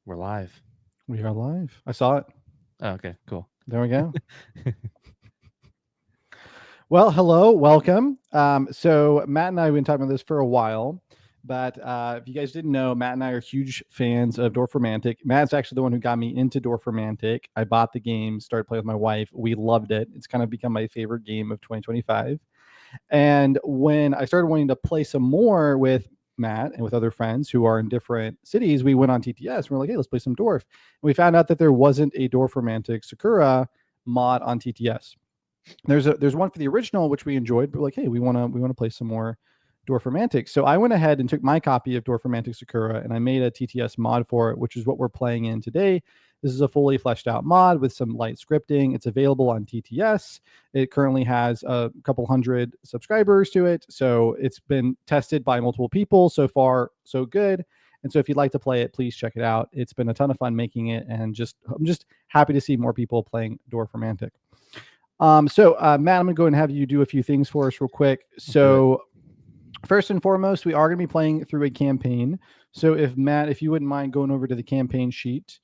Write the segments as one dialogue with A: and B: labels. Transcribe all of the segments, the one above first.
A: We're live.
B: We are live. I saw it.
A: Oh, okay, cool.
B: There we go. Well, hello, welcome. So Matt and I have been talking about this for a while, but if you guys didn't know, Matt and I are huge fans of Dorfromantik. Matt's actually the one who got me into Dorfromantik. I bought the game, started playing with my wife. We loved it. It's kind of become my favorite game of 2025. And when I started wanting to play some more with Matt and with other friends who are in different cities, we went on TTS. And we're like, hey, let's play some Dorf. And we found out that there wasn't a Dorfromantik Sakura mod on TTS. There's one for the original which we enjoyed, but like, hey, we want to play some more Dorfromantik. So I went ahead and took my copy of Dorfromantik Sakura and I made a TTS mod for it, which is what we're playing in today. This is a fully fleshed out mod with some light scripting. It's available on TTS. It currently has a couple hundred subscribers to it, so it's been tested by multiple people. So far, so good. And so if you'd like to play it, please check it out. It's been a ton of fun making it, and I'm just happy to see more people playing Dorfromantik. So Matt, I'm gonna go and have you do a few things for us real quick. So first and foremost, we are gonna be playing through a campaign. So if Matt, if you wouldn't mind going over to the campaign sheet.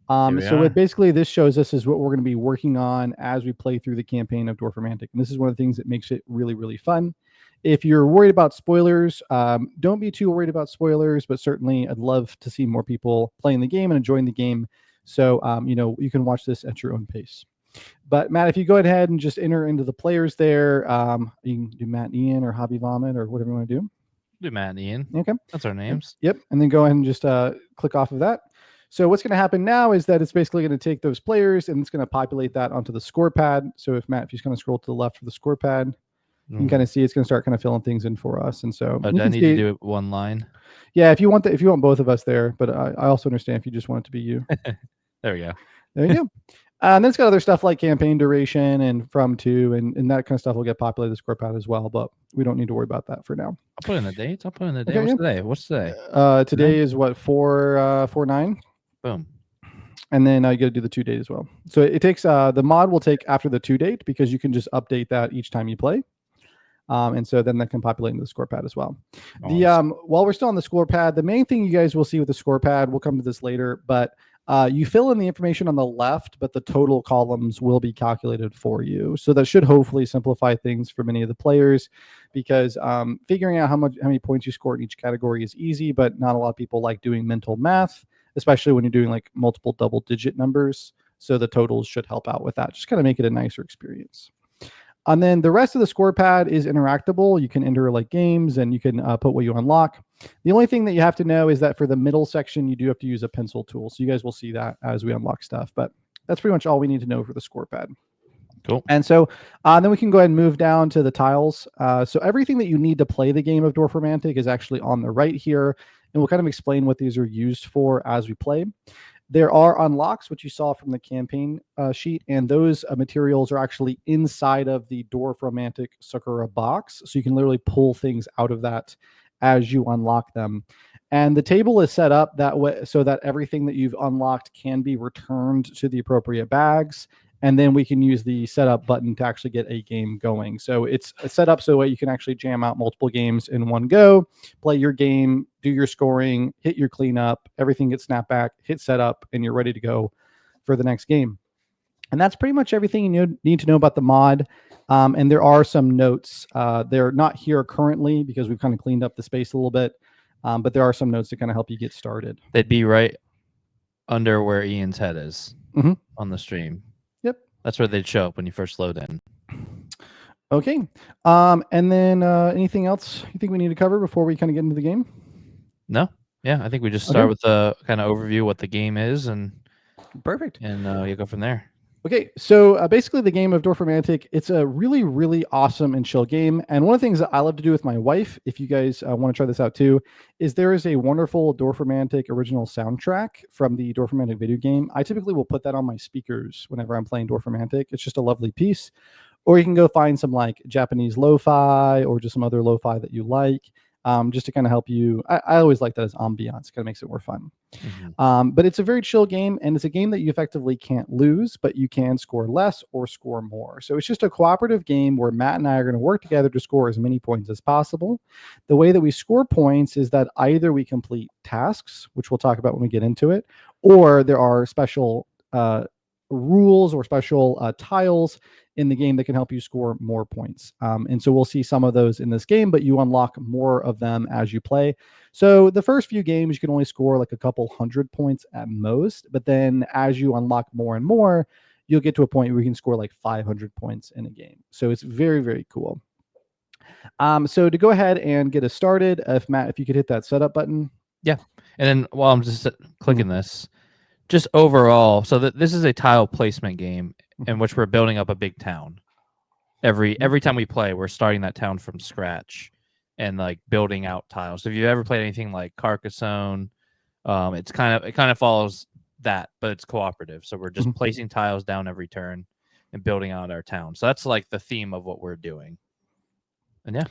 B: So what basically this shows us is what we're going to be working on as we play through the campaign of Dorfromantik. And this is one of the things that makes it really, really fun. If you're worried about spoilers, don't be too worried about spoilers, but certainly I'd love to see more people playing the game and enjoying the game. So, you can watch this at your own pace. But Matt, if you go ahead and just enter into the players there, you can do Matt and Ian or Hobby Vomit or whatever you want to do.
A: Do Matt and Ian.
B: Okay.
A: That's our names.
B: Yep. And then go ahead and just click off of that. So what's going to happen now is that it's basically going to take those players and it's going to populate that onto the score pad. So if Matt, if you just kind of scroll to the left for the score pad, you can kind of see it's going to start kind of filling things in for us. And so
A: I need to do it one line.
B: Yeah, if you want both of us there, but I also understand if you just want it to be you.
A: There we go.
B: There you go. And then it's got other stuff like campaign duration and from to, and that kind of stuff will get populated the score pad as well, but we don't need to worry about that for now.
A: I'll put in the dates. Okay, What's today?
B: Today is what, 4/9?
A: Boom.
B: And then you got to do the 2 date as well. So it takes the mod will take after the 2 date because you can just update that each time you play. And so then that can populate into the score pad as well. Awesome. While we're still on the score pad, the main thing you guys will see with the score pad, we'll come to this later, but you fill in the information on the left, but the total columns will be calculated for you. So that should hopefully simplify things for many of the players because figuring out how many points you score in each category is easy, but not a lot of people like doing mental math, especially when you're doing like multiple double-digit numbers. So the totals should help out with that. Just kind of make it a nicer experience. And then the rest of the score pad is interactable. You can enter like games and you can put what you unlock. The only thing that you have to know is that for the middle section, you do have to use a pencil tool. So you guys will see that as we unlock stuff. But that's pretty much all we need to know for the score pad.
A: Cool.
B: And so then we can go ahead and move down to the tiles. So everything that you need to play the game of Dorfromantik is actually on the right here. And we'll kind of explain what these are used for as we play. There are unlocks, which you saw from the campaign sheet, and those materials are actually inside of the Dorfromantik Sakura box. So you can literally pull things out of that as you unlock them. And the table is set up that way so that everything that you've unlocked can be returned to the appropriate bags. And then we can use the setup button to actually get a game going. So it's set up so that you can actually jam out multiple games in one go, play your game, do your scoring, hit your cleanup, everything gets snapped back, hit setup, and you're ready to go for the next game. And that's pretty much everything you need to know about the mod. And there are some notes. They're not here currently because we've kind of cleaned up the space a little bit. But there are some notes to kind of help you get started.
A: They'd be right under where Ian's head is on the stream.
B: Yep.
A: That's where they'd show up when you first load in.
B: Okay. And then anything else you think we need to cover before we kind of get into the game?
A: No. Yeah, I think we just start with the kind of overview what the game is and
B: perfect.
A: And you go from there.
B: Okay, so basically the game of Dorfromantik, it's a really, really awesome and chill game. And one of the things that I love to do with my wife, if you guys want to try this out too, is there is a wonderful Dorfromantik original soundtrack from the Dorfromantik video game. I typically will put that on my speakers whenever I'm playing Dorfromantik. It's just a lovely piece. Or you can go find some like Japanese lo-fi or just some other lo-fi that you like. Just to kind of help you. I always like that as ambiance, kind of makes it more fun. But it's a very chill game, and it's a game that you effectively can't lose, but you can score less or score more. So it's just a cooperative game where Matt and I are going to work together to score as many points as possible. The way that we score points is that either we complete tasks, which we'll talk about when we get into it, or there are special rules or special tiles in the game that can help you score more points. And so we'll see some of those in this game, but you unlock more of them as you play. So the first few games, you can only score like a couple hundred points at most. But then as you unlock more and more, you'll get to a point where you can score like 500 points in a game. So it's very, very cool. So to go ahead and get us started, if Matt, if you could hit that setup button.
A: Yeah. And then while I'm just clicking this, just overall, so this is a tile placement game in which we're building up a big town. Every time we play, we're starting that town from scratch and like building out tiles. So if you've ever played anything like Carcassonne, it kind of follows that, but it's cooperative. So we're just placing tiles down every turn and building out our town. So that's like the theme of what we're doing. And yeah.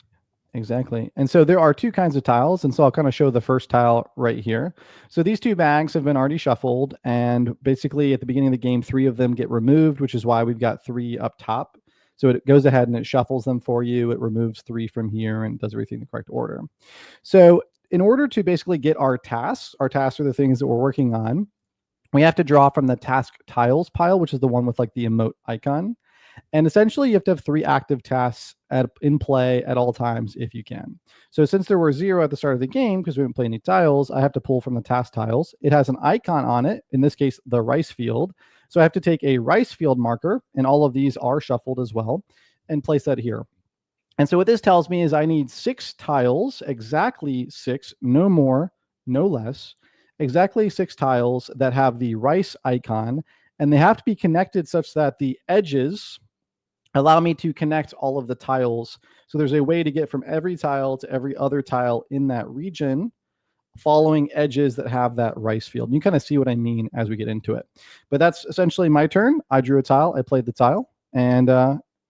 B: Exactly. And so there are two kinds of tiles. And so I'll kind of show the first tile right here. So these two bags have been already shuffled. And basically at the beginning of the game, 3 of them get removed, which is why we've got 3 up top. So it goes ahead and it shuffles them for you. It removes 3 from here and does everything in the correct order. So in order to basically get our tasks are the things that we're working on. We have to draw from the task tiles pile, which is the one with like the emote icon. And essentially, you have to have 3 active tasks in play at all times if you can. So since there were 0 at the start of the game, because we didn't play any tiles, I have to pull from the task tiles. It has an icon on it, in this case, the rice field. So I have to take a rice field marker, and all of these are shuffled as well, and place that here. And so what this tells me is I need 6 tiles, exactly 6, no more, no less, exactly 6 tiles that have the rice icon, and they have to be connected such that the edges allow me to connect all of the tiles. So there's a way to get from every tile to every other tile in that region following edges that have that rice field. And you kind of see what I mean as we get into it. But that's essentially my turn. I drew a tile. I played the tile. And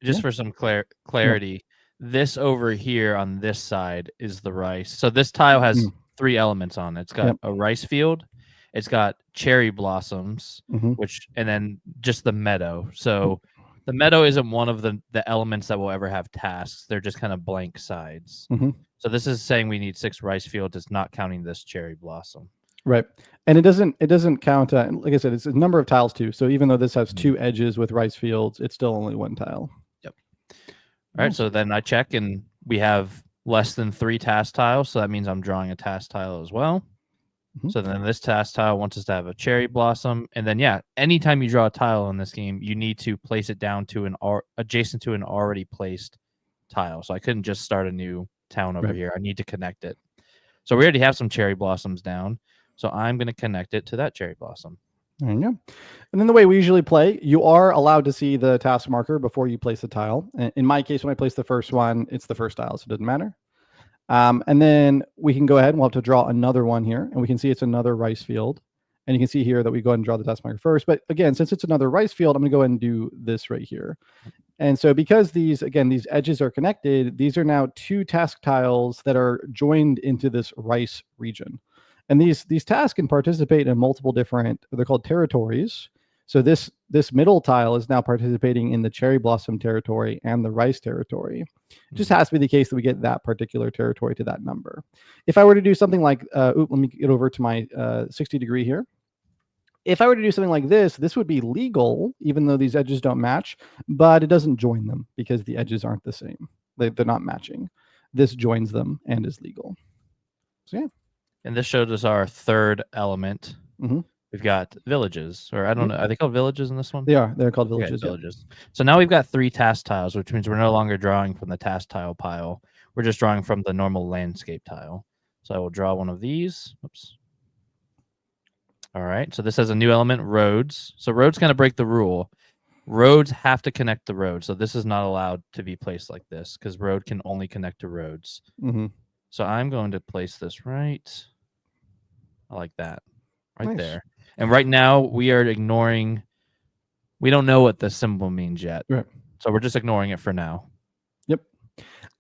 A: just for some clarity, this over here on this side is the rice. So this tile has 3 elements on it. It's got a rice field. It's got cherry blossoms, which, and then just the meadow. So the meadow isn't one of the elements that will ever have tasks. They're just kind of blank sides. So this is saying we need 6 rice fields. It's not counting this cherry blossom.
B: Right. And it doesn't count. Like I said, it's a number of tiles too. So even though this has 2 edges with rice fields, it's still only 1 tile.
A: Yep. All right. So then I check and we have less than 3 task tiles. So that means I'm drawing a task tile as well. So then this task tile wants us to have a cherry blossom. And then, yeah, anytime you draw a tile in this game, you need to place it down to adjacent to an already placed tile. So I couldn't just start a new town over here. I need to connect it. So we already have some cherry blossoms down. So I'm going to connect it to that cherry blossom.
B: There you go. And then the way we usually play, you are allowed to see the task marker before you place the tile. In my case, when I place the first one, it's the first tile, so it doesn't matter. And then we can go ahead and we'll have to draw another one here. And we can see it's another rice field. And you can see here that we go ahead and draw the task marker first. But again, since it's another rice field, I'm going to go ahead and do this right here. And so because these edges are connected, these are now 2 task tiles that are joined into this rice region. And these tasks can participate in multiple different, they're called territories. So this middle tile is now participating in the cherry blossom territory and the rice territory. It just has to be the case that we get that particular territory to that number. If I were to do something like, let me get over to my 60 degree here. If I were to do something like this, this would be legal, even though these edges don't match, but it doesn't join them because the edges aren't the same. They're not matching. This joins them and is legal. So yeah.
A: And this shows us our third element. We've got villages, or I don't know. Are they called villages in this one?
B: They are. They're called villages.
A: Okay, villages. So now we've got 3 task tiles, which means we're no longer drawing from the task tile pile. We're just drawing from the normal landscape tile. So I will draw one of these. Oops. All right. So this has a new element, roads. So roads kind of break the rule. Roads have to connect the road. So this is not allowed to be placed like this because road can only connect to roads. So I'm going to place this right. I like that. Right there. And right now we are ignoring, we don't know what the symbol means yet.
B: Right.
A: So we're just ignoring it for now.
B: Yep.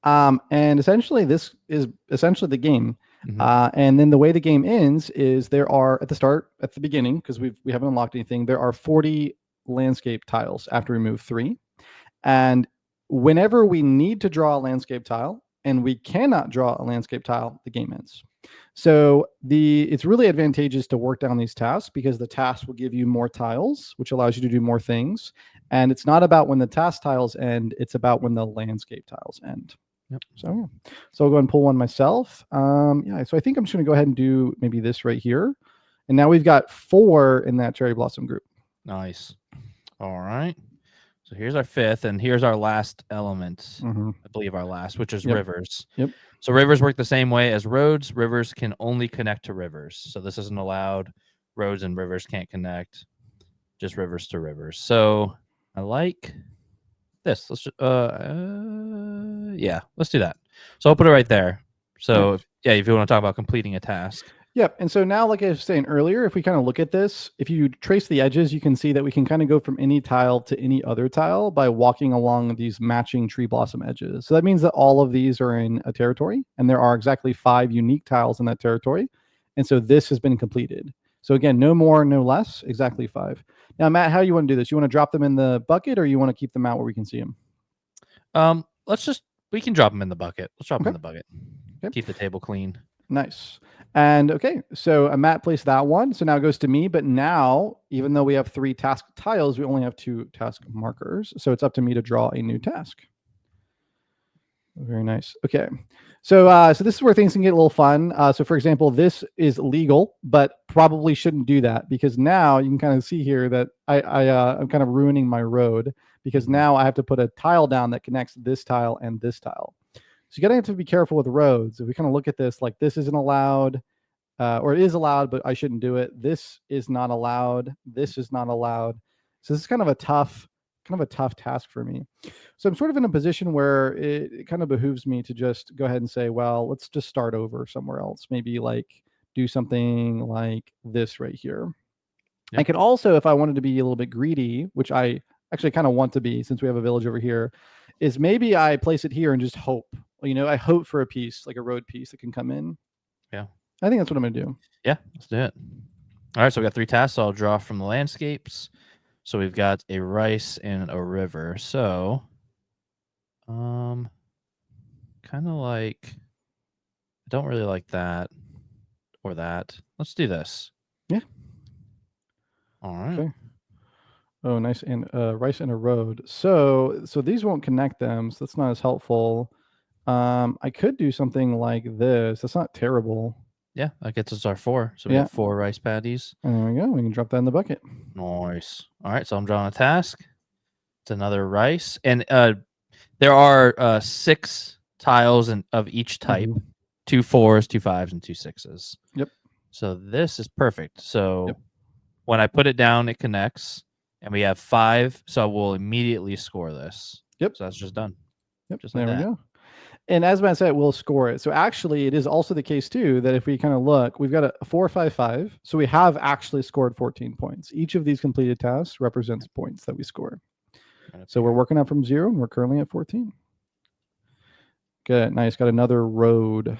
B: And essentially this is essentially the game. And then the way the game ends is there are at the beginning, because we haven't unlocked anything, there are 40 landscape tiles after we move 3. And whenever we need to draw a landscape tile and we cannot draw a landscape tile, the game ends. So it's really advantageous to work down these tasks because the tasks will give you more tiles, which allows you to do more things. And it's not about when the task tiles end, it's about when the landscape tiles end.
A: Yep.
B: So yeah. So I'll go ahead and pull one myself. Yeah, so I think I'm just gonna go ahead and do maybe this right here. And now we've got 4 in that cherry blossom group.
A: Nice. All right. So here's our 5th, and here's our last element. I believe our last, which is rivers.
B: Yep.
A: So rivers work the same way as roads. Rivers can only connect to rivers. So this isn't allowed. Roads and rivers can't connect. Just rivers to rivers. So I like this. Let's yeah, let's do that. So I'll put it right there. So yeah, if you want to talk about completing a task.
B: Yep. And so now, like I was saying earlier, if we kind of look at this, if you trace the edges, you can see that we can kind of go from any tile to any other tile by walking along these matching tree blossom edges. So that means that all of these are in a territory, and there are exactly 5 unique tiles in that territory. And so this has been completed. So again, no more, no less, exactly 5. Now, Matt, how do you want to do this? You want to drop them in the bucket, or you want to keep them out where we can see them?
A: We can drop them in the bucket. Let's drop them in the bucket. Okay. Keep the table clean.
B: Nice. And okay, so Matt placed that one. So now it goes to me. But now, even though we have 3 task tiles, we only have 2 task markers. So it's up to me to draw a new task. Very nice. Okay. So so this is where things can get a little fun. So for example, this is legal, but probably shouldn't do that because now you can kind of see here that I'm kind of ruining my road because now I have to put a tile down that connects this tile and this tile. So you gotta have to be careful with roads. If we kind of look at this, like this isn't allowed, or it is allowed, but I shouldn't do it. This is not allowed. This is not allowed. So this is kind of a tough task for me. So I'm sort of in a position where it kind of behooves me to just go ahead and say, well, let's just start over somewhere else. Maybe like do something like this right here. Yep. I could also, if I wanted to be a little bit greedy, which I actually kind of want to be since we have a village over here, is maybe I place it here and just hope. You know, I hope for a piece, like a road piece that can come in.
A: Yeah.
B: I think that's what I'm going to do.
A: Yeah, let's do it. All right, so we got 3 tasks. So I'll draw from the landscapes. So we've got a rice and a river. So, kind of like, I don't really like that or that. Let's do this.
B: Yeah.
A: All right.
B: Okay. Oh, nice. And rice and a road. So these won't connect them. So that's not as helpful. I could do something like this. That's not terrible.
A: Yeah, that gets us our 4. So we have 4 rice paddies.
B: And there we go. We can drop that in the bucket.
A: Nice. All right, so I'm drawing a task. It's another rice. And there are 6 tiles of each type. 2 4s, 2 5s, and 2 6s.
B: Yep.
A: So this is perfect. So when I put it down, it connects. And we have 5. So we'll immediately score this.
B: Yep.
A: So that's just done.
B: Yep.
A: Just like
B: there
A: that.
B: We go. And as Matt said, we'll score it. So actually, it is also the case, too, that if we kind of look, we've got a 4, 5, 5. So we have actually scored 14 points. Each of these completed tasks represents points that we score. So we're working up from 0, and we're currently at 14. Good. Nice. Got another road.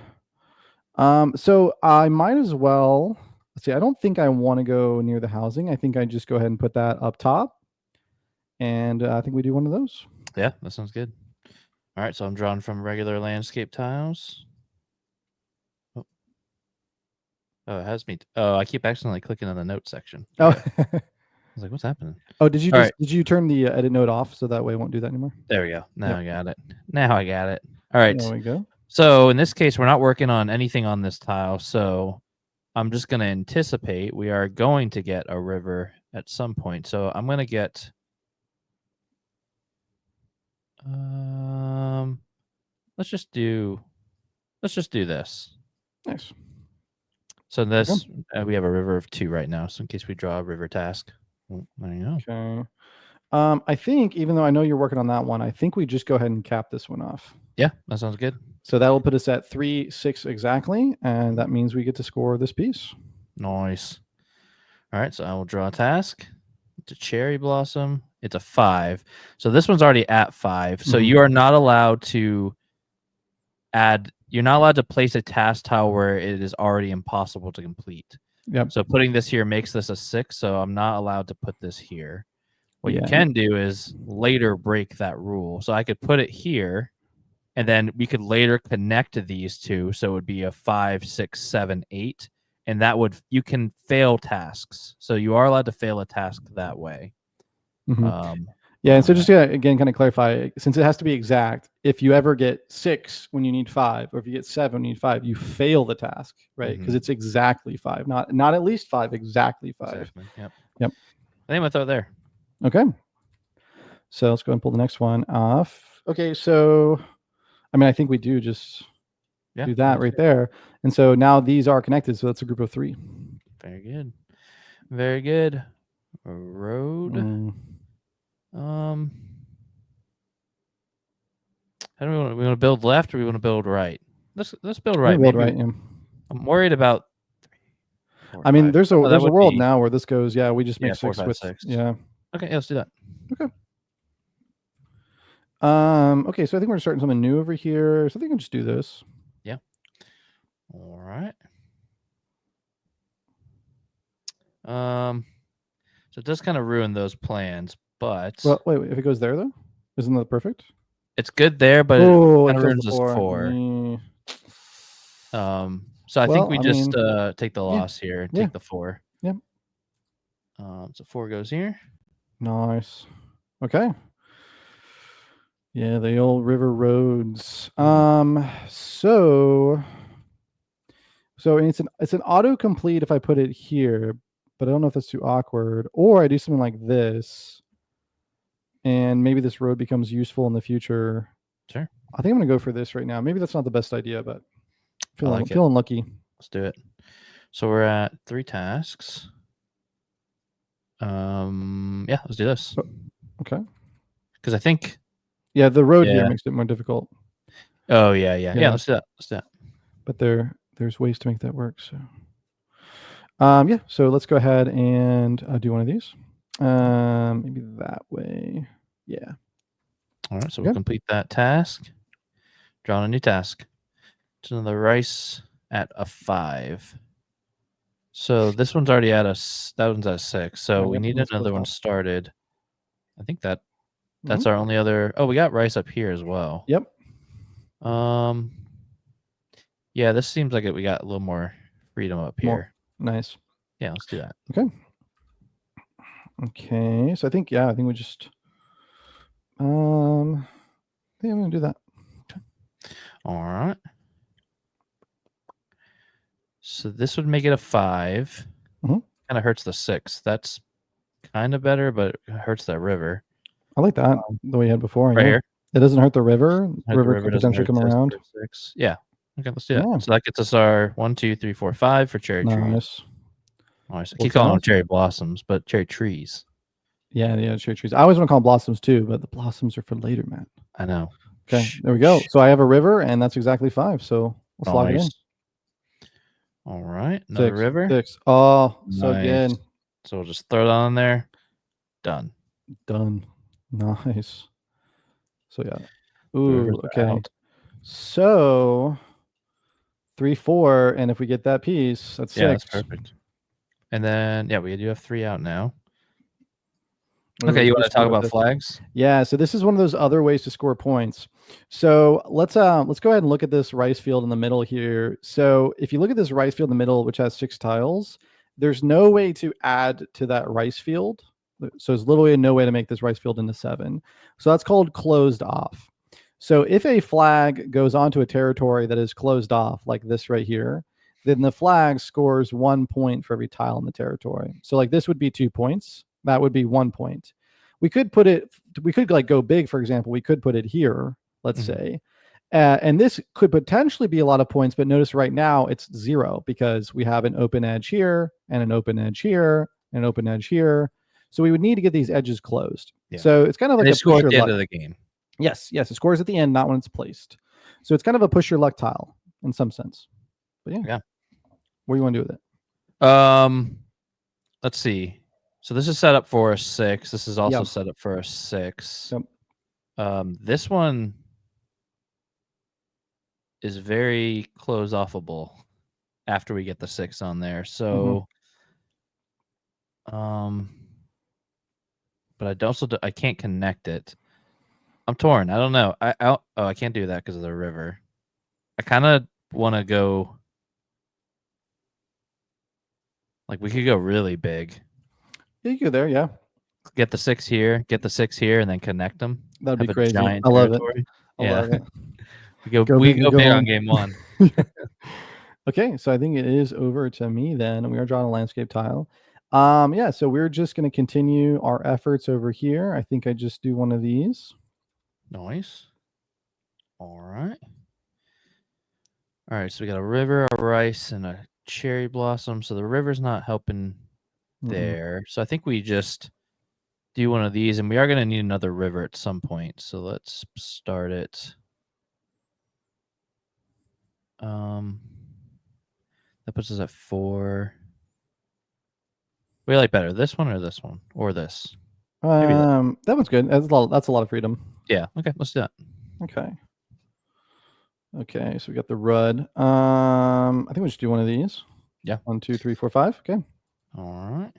B: So I might as well, let's see, I don't think I want to go near the housing. I think I just go ahead and put that up top. And I think we do one of those.
A: Yeah, that sounds good. All right, so I'm drawing from regular landscape tiles. Oh, it has me. Oh, I keep accidentally clicking on the note section.
B: Oh,
A: I was like, what's happening?
B: Oh, did you turn the edit node off so that way it won't do that anymore?
A: There we go. Now I got it. Now I got it. All right.
B: There we go.
A: So in this case, we're not working on anything on this tile. So I'm just going to anticipate we are going to get a river at some point. So I'm going to get. Let's just do this.
B: Nice.
A: So this we have a river of 2 right now. So in case we draw a river task, there you go.
B: Okay. I think even though I know you're working on that one, I think we just go ahead and cap this one off.
A: Yeah, that sounds good.
B: So that will put us at 3, 6 exactly, and that means we get to score this piece.
A: Nice. All right, so I will draw a task. It's a cherry blossom. It's a 5. So this one's already at 5. So you are not allowed to you're not allowed to place a task tile where it is already impossible to complete.
B: Yep.
A: So putting this here makes this a 6, so I'm not allowed to put this here. What you can do is later break that rule. So I could put it here, and then we could later connect these two, so it would be a 5, 6, 7, 8, and that would you can fail tasks. So you are allowed to fail a task that way.
B: Yeah, and so just to again kind of clarify, since it has to be exact, if you ever get 6 when you need 5, or if you get 7 when you need 5, you fail the task, right? Because it's exactly 5, not at least 5, exactly 5.
A: Exactly. Yep.
B: Yep.
A: I think I'm gonna throw it there.
B: Okay. So let's go and pull the next one off. Okay, so I mean, I think we do just do that right there. And so now these are connected. So that's a group of 3.
A: Very good. Very good. A road. How do we want to build left, or we want to build right? Let's build right.
B: Build right. Yeah.
A: I'm worried about.
B: 4, I mean, there's a world now where this goes. Yeah, we just make
A: 4,
B: 6
A: 5,
B: with
A: 6.
B: Yeah.
A: Okay, let's do that.
B: Okay. Okay, so I think we're starting something new over here. So I think we can just do this.
A: Yeah. All right. So it does kind of ruin those plans, but
B: well, wait, if it goes there though, isn't that perfect?
A: It's good there, but it kind of ruins us 4. So I think we just take the loss here. Take the 4.
B: Yep.
A: So 4 goes here.
B: Nice. Okay. Yeah, the old river roads. So it's an autocomplete if I put it here, but I don't know if that's too awkward. Or I do something like this, and maybe this road becomes useful in the future.
A: Sure.
B: I think I'm gonna go for this right now. Maybe that's not the best idea, but feeling lucky.
A: Let's do it. So we're at 3 tasks. Yeah, let's do this.
B: Okay.
A: Because I think.
B: Yeah, the road here makes it more difficult.
A: Oh yeah. Let's do that.
B: But there's ways to make that work. So. Yeah. So let's go ahead and do one of these. Maybe that way. Yeah.
A: All right. So we'll complete that task. Draw on a new task. It's another rice at a 5. So this one's already at that one's at 6. So we need another one started. I think that's our only other. Oh, we got rice up here as well.
B: Yep.
A: Yeah, this seems like we got a little more freedom up here.
B: Nice.
A: Yeah, let's do that.
B: Okay. So I think we just I think I'm gonna do that.
A: Okay. All right. So this would make it a 5. Kind of hurts the 6. That's kind of better, but it hurts that river.
B: I like that the way you had before.
A: Right here.
B: It doesn't hurt the river. The river could potentially come around.
A: 6. Yeah. Okay, let's do that. Yeah. So that gets us our 1, 2, 3, 4, 5 for cherry trees. Nice. I keep calling them cherry blossoms, but cherry trees.
B: Yeah, cherry trees. I always want to call them blossoms too, but the blossoms are for later, Matt.
A: I know.
B: Okay, there we go. So I have a river, and that's exactly 5. So we'll slog it in.
A: All right, another river.
B: 6. Oh, so good.
A: So we'll just throw it on there. Done.
B: Nice. So yeah. Ooh, okay. So 3, 4, and if we get that piece, that's 6.
A: Yeah, that's perfect. And then we do have 3 out now. Okay, you want to talk about flags?
B: Yeah, so this is one of those other ways to score points. So let's go ahead and look at this rice field in the middle here. So if you look at this rice field in the middle, which has 6 tiles, there's no way to add to that rice field. So there's literally no way to make this rice field into 7. So that's called closed off. So if a flag goes onto a territory that is closed off, like this right here, then the flag scores 1 point for every tile in the territory. So like this would be 2 points. That would be 1 point. We could like go big, for example. We could put it here, let's say. And this could potentially be a lot of points, but notice right now it's 0 because we have an open edge here and an open edge here and an open edge here. So we would need to get these edges closed. Yeah. So it's kind of like a
A: score at the end of the game.
B: Yes, it scores at the end, not when it's placed. So it's kind of a push your luck tile in some sense. But yeah. What do you want to do with
A: it? Let's see. So this is set up for a 6. This is also set up for a 6.
B: Yep.
A: This one is very close offable after we get the 6 on there. So, but I can't connect it. I'm torn. I don't know. I can't do that because of the river. I kind of want to go. Like we could go really big.
B: Yeah, you go there. Yeah,
A: Get the 6 here, get the 6 here, and then connect them.
B: that'd be
A: Have a
B: crazy.
A: giant
B: I love it.
A: territory.
B: I
A: Yeah,
B: love it.
A: we go
B: Go
A: we
B: big or
A: go
B: go
A: big on
B: home.
A: game 1.
B: Okay, so I think it is over to me then. We are drawing a landscape tile. Yeah, so we're just going to continue our efforts over here. I think I just do one of these.
A: Nice. All right. All right, so we got a river, a rice, and a cherry blossom. So the river's not helping there. So I think we just do one of these, and we are going to need another river at some point. So let's start it. That puts us at 4. We like better this one or this one or this. Maybe that.
B: That one's good. That's a lot of freedom.
A: Yeah. Okay. Let's do that.
B: Okay. Okay, so we got the Rud. I think we'll just do one of these.
A: Yeah.
B: 1, 2, 3, 4, 5. Okay.
A: All right.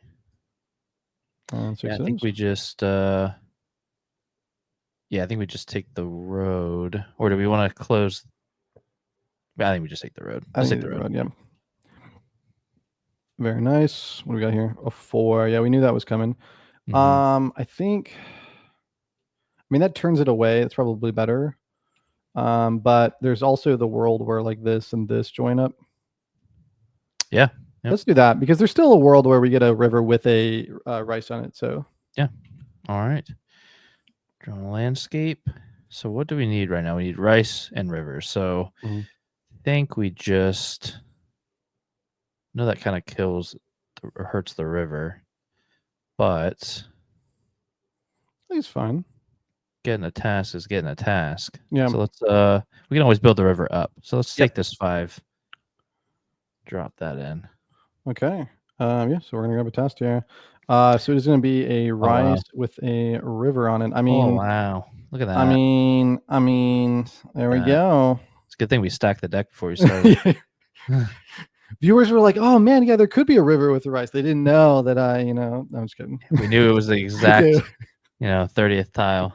B: And
A: Yeah, I think we just I think we just take the road. Or do we want to close? I think we just take the road.
B: I
A: Let's
B: think
A: take the road.
B: yeah. Very nice. What do we got here? A 4. Yeah, we knew that was coming. I think that turns it away. It's probably better. But there's also the world where like this and this join up.
A: Yeah.
B: Yep. Let's do that because there's still a world where we get a river with a rice on it. So
A: yeah. All right. Draw a landscape. So what do we need right now? We need rice and rivers. So I think we just know that kind of kills or hurts the river, but
B: it's fine.
A: Getting a task is getting a task.
B: Yeah.
A: So let's we can always build the river up. So let's take this 5. Drop that in.
B: Okay. Yeah, so we're gonna grab a task here. So it's gonna be a rice with a river on it. I mean,
A: oh wow. Look at that.
B: I mean, there we go.
A: It's a good thing we stacked the deck before we started.
B: Viewers were like, "Oh man, yeah, there could be a river with the rice." They didn't know that I'm just kidding.
A: We knew it was the exact 30th tile.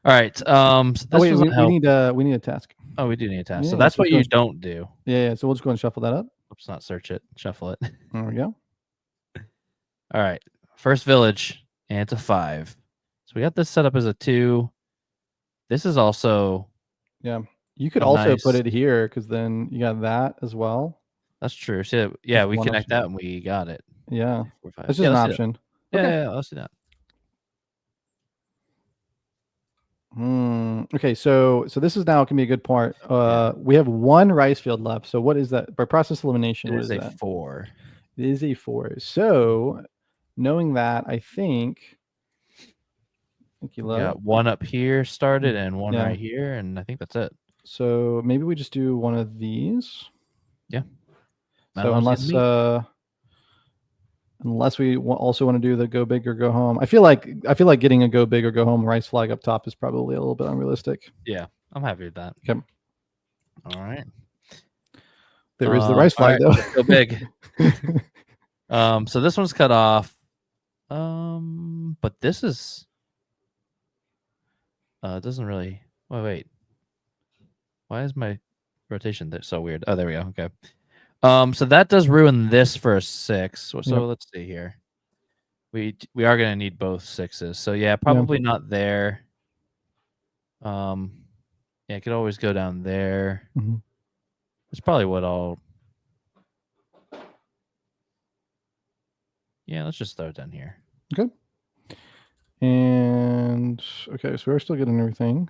A: All right. So this
B: we need a task.
A: Oh, we do need a task.
B: Yeah,
A: so that's what you don't do.
B: Yeah, so we'll just go and shuffle that up.
A: Let's not search it. Shuffle it.
B: There we go.
A: All right. First village, and it's a 5. So we got this set up as a 2. This is also
B: you could also put it here because then you got that as well.
A: That's true. So, yeah, we connect that and we got it.
B: Yeah. 4, 5. That's just an option.
A: Yeah, let's do that.
B: Okay, so this is now can be a good part. We have 1 rice field left. So what is that? By process elimination, what is that?
A: 4.
B: It is a 4. So knowing that, I think you
A: got 1 up here started and 1 right here, and I think that's it.
B: So maybe we just do one of these.
A: Yeah.
B: So unless we also want to do the go big or go home, I feel like getting a go big or go home rice flag up top is probably a little bit unrealistic.
A: Yeah, I'm happy with that.
B: Okay.
A: All right.
B: There is the rice flag though.
A: Go big. So this one's cut off. But this is it doesn't really. Wait. Why is my rotation so weird? Oh, there we go. Okay. So that does ruin this for a 6. So let's see here. We are gonna need both 6s. So yeah, probably not there. Yeah, it could always go down there. That's probably what I'll. Yeah, let's just throw it down here.
B: Okay. And okay, so we're still getting everything.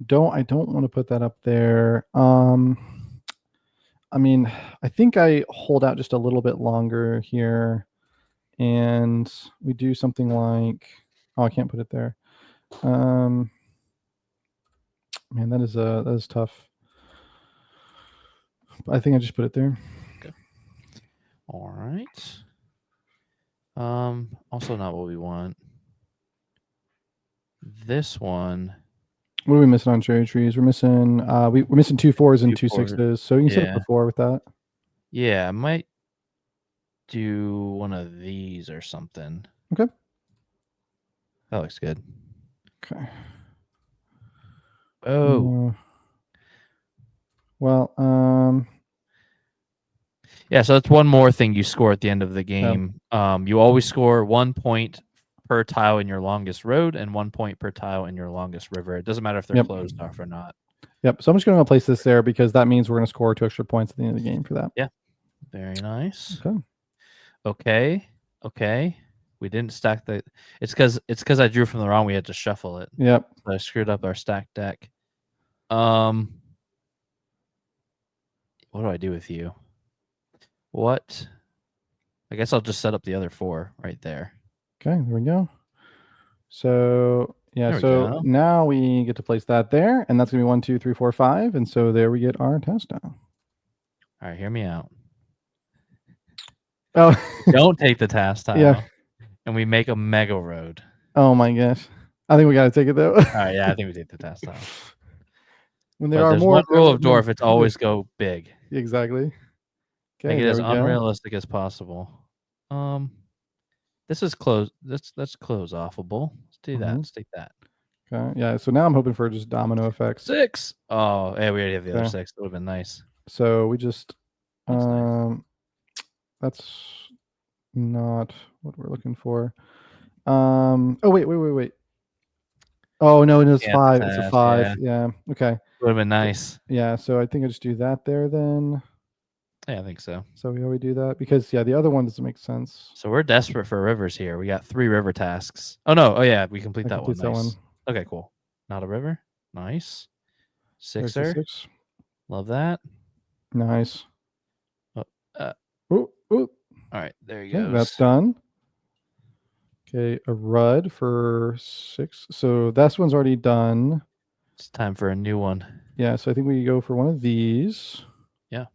B: I don't want to put that up there. I mean, I think I hold out just a little bit longer here, and we do something like, oh, I can't put it there. Man, that is tough. I think I just put it there.
A: Okay. All right. Also not what we want. This one.
B: What are we missing on cherry trees? We're missing we're missing 2 4s and 2 6s. So you can set up the 4 with that.
A: Yeah, I might do one of these or something.
B: Okay.
A: That looks good.
B: Okay.
A: Oh.
B: Well,
A: yeah, so that's one more thing you score at the end of the game. You always score 1 point per tile in your longest road and 1 point per tile in your longest river. It doesn't matter if they're closed off or not.
B: Yep. So I'm just going to place this there because that means we're going to score 2 extra points at the end of the game for that.
A: Yeah. Very nice.
B: Okay.
A: Okay. We didn't stack the. It's because I drew from the wrong. We had to shuffle it.
B: Yep.
A: So I screwed up our stack deck. What do I do with you? What? I guess I'll just set up the other 4 right there.
B: Okay, there we go. So yeah,
A: There we
B: so
A: go.
B: now we get to place that there, and that's gonna be 1, 2, 3, 4, 5, and so there we get our test now.
A: All right, hear me out.
B: Oh,
A: Don't take the task tile.
B: yeah.
A: And we make a mega road.
B: Oh my gosh, I think we gotta take it though.
A: All right, yeah, I think we take the task tile.
B: When there
A: But
B: are
A: there's
B: more
A: one rule of Dwarf, it's always go big.
B: Exactly. Okay,
A: Make it
B: there
A: as
B: we go.
A: unrealistic as possible. This is close. That's close offable. Let's do that. Let's take that.
B: Okay, yeah. So now I'm hoping for just domino effects.
A: 6. Oh, yeah, we already have the other 6. That would have been nice.
B: So we just
A: That's nice.
B: That's not what we're looking for. Oh wait. Oh no, it's 5. It's a 5. Yeah. Okay.
A: Would have been nice.
B: Yeah. So I think I just do that there then.
A: Yeah, I think so.
B: So we always do that because the other one doesn't make sense.
A: So we're desperate for rivers here. We got 3 river tasks. Oh no. Oh yeah, we complete that one.
B: That one.
A: Okay, cool. Not a river. Nice. 6er.
B: 6.
A: Love that.
B: Nice.
A: All right, there you go.
B: That's done. Okay, a Rudd for 6. So this one's already done.
A: It's time for a new one.
B: Yeah, so I think we go for one of these.
A: Yeah.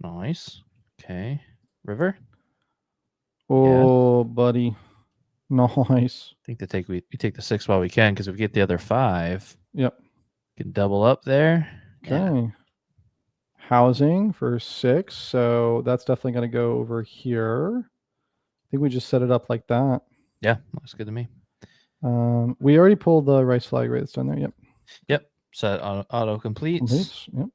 A: Nice. Okay. River.
B: Oh, buddy. Nice.
A: I think we take the 6 while we can because if we get the other 5,
B: yep,
A: we can double up there.
B: Okay.
A: Yeah.
B: Housing for 6. So that's definitely going to go over here. I think we just set it up like that.
A: Yeah, looks good to me.
B: We already pulled the rice flag right that's done there.
A: Yep. Set auto completes.
B: Yep.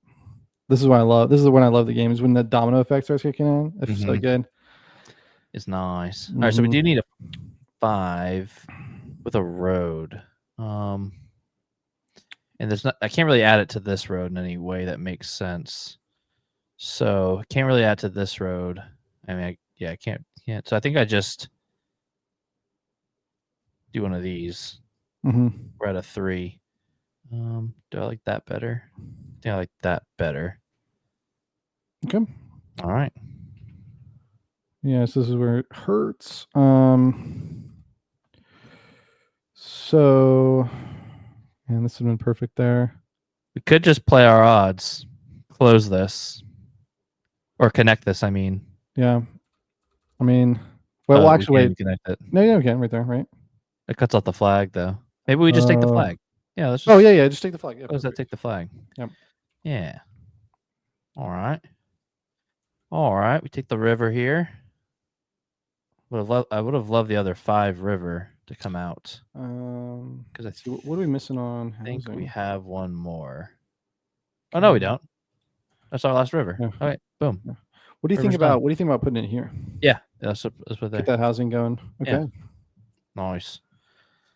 B: This is what I love. This is when I love the game, is when the domino effect starts kicking in. It's so good.
A: It's nice. All right, so we do need a 5 with a road. And there's not, I can't really add it to this road in any way that makes sense. So I can't really add to this road. I mean, I can't. So I think I just do one of these. We're at a 3. Do I like that better? I think I like that better.
B: Okay.
A: All right.
B: Yes, this is where it hurts. So, and this would have been perfect there.
A: We could just play our odds, close this, or connect this. I mean.
B: Yeah. I mean, well, actually, wait.
A: Connect it.
B: No, we can right there, right?
A: It cuts out the flag, though. Maybe we just take the flag. Yeah, let's just.
B: Oh yeah, just take the flag. Yeah,
A: close that. Take the flag.
B: Yep.
A: Yeah. All right. All right. We take the river here. I would have loved the other 5 river to come out.
B: Because I see what are we missing on housing?
A: I think we have one more. Oh no, we don't. That's our last river.
B: Yeah.
A: All right. Boom.
B: Yeah. What do you think about? What do you think about putting it here?
A: Yeah, let's put there.
B: Get that housing going. Okay.
A: Yeah. Nice.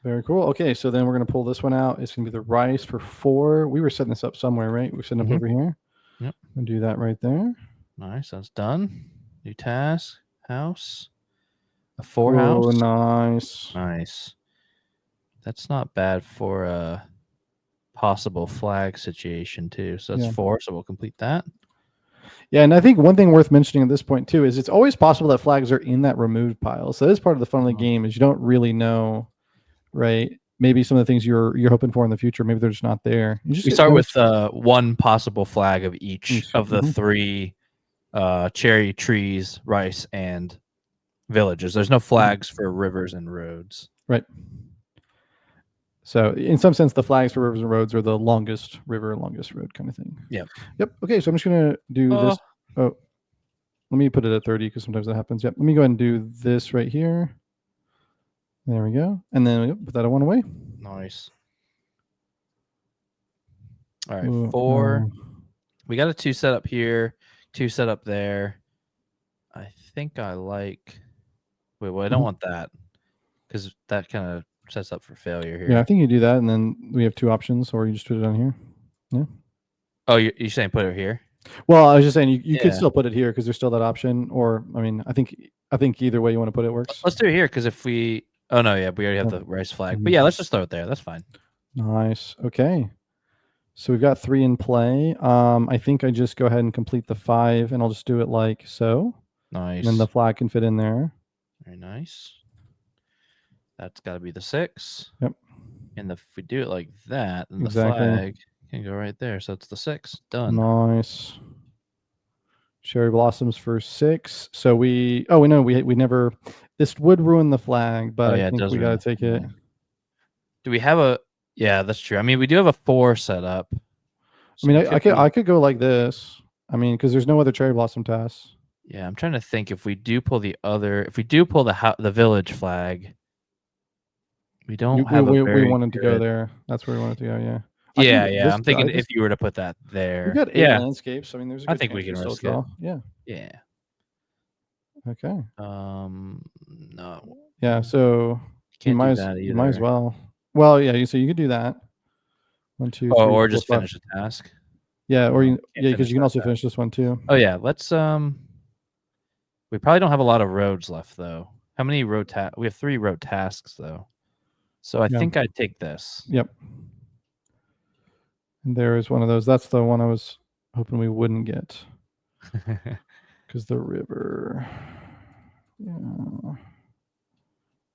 B: Very cool. Okay, so then we're gonna pull this one out. It's gonna be the rice for 4. We were setting this up somewhere, right? We're setting up over here.
A: Yep.
B: And do that right there.
A: Nice. That's done. New task. House. A 4 house.
B: Oh, nice.
A: Nice. That's not bad for a possible flag situation too. So that's 4. So we'll complete that.
B: Yeah, and I think one thing worth mentioning at this point too is it's always possible that flags are in that removed pile. So this part of the fun of the game is you don't really know, right? Maybe some of the things you're hoping for in the future, maybe they're just not there. We
A: start with 1 possible flag of each of the 3 cherry trees, rice, and villages. There's no flags for rivers and roads.
B: Right. So in some sense, the flags for rivers and roads are the longest river, longest road kind of thing.
A: Yep.
B: Okay, so I'm just going to do this. Oh, let me put it at 30 because sometimes that happens. Yep. Let me go ahead and do this right here. There we go. And then put that one away.
A: Nice. All right,
B: Ooh,
A: 4. We got a 2 set up here, 2 set up there. I think I like. Wait, well, I don't want that because that kind of sets up for failure here.
B: Yeah, I think you do that, and then we have 2 options, or you just put it on here. Yeah.
A: Oh, you're saying put it here?
B: Well, I was just saying you could
A: Yeah.
B: still put it here because there's still that option. Or I mean, I think either way you want to put it works.
A: Let's do it here because if we. Oh no, yeah, we already have the rice flag. But yeah, let's just throw it there. That's fine.
B: Nice. Okay. So we've got 3 in play. I think I just go ahead and complete the 5, and I'll just do it like so.
A: Nice.
B: And then the flag can fit in there.
A: Very nice. That's got to be the 6.
B: Yep.
A: And if we do it like that, then
B: Exactly.
A: the flag can go right there. So it's the 6. Done.
B: Nice. Cherry blossoms for 6. So we never. This would ruin the flag, but I think we got to take it.
A: Do we have a? Yeah, that's true. I mean, we do have a 4 set up.
B: So I mean, I could go like this. I mean, because there's no other cherry blossom tasks.
A: Yeah, I'm trying to think if we do pull the village flag, we don't have
B: we wanted to go there. That's where we wanted to go. Yeah.
A: Yeah. I'm thinking if you were to put that there.
B: We got 8 landscapes. I mean, there's.
A: I think we can risk it.
B: Yeah.
A: Yeah.
B: Okay.
A: No.
B: Yeah. So you might as well. Well, yeah. So you could do that. 1, 2, 3.
A: Or just finish a task.
B: Yeah. Or because you can also finish this one too.
A: Oh yeah. Let's We probably don't have a lot of roads left though. How many road we have 3 road tasks though. So I think I'd take this.
B: Yep. And there is one of those. That's the one I was hoping we wouldn't get. Because the river. Yeah.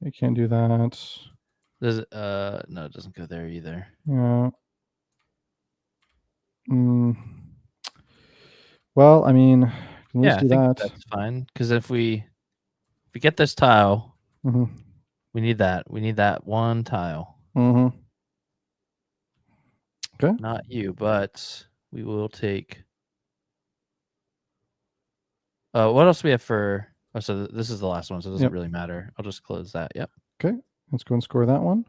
B: You can't do that.
A: Does it, no, it doesn't go there either.
B: Yeah. Well, I mean, let's do that.
A: That's fine. Because if we get this tile, we need that. We need that one tile.
B: Okay.
A: Not you, but we will take. What else do we have for? Oh, so this is the last one, so it doesn't really matter. I'll just close that. Yep.
B: Okay. Let's go and score that one.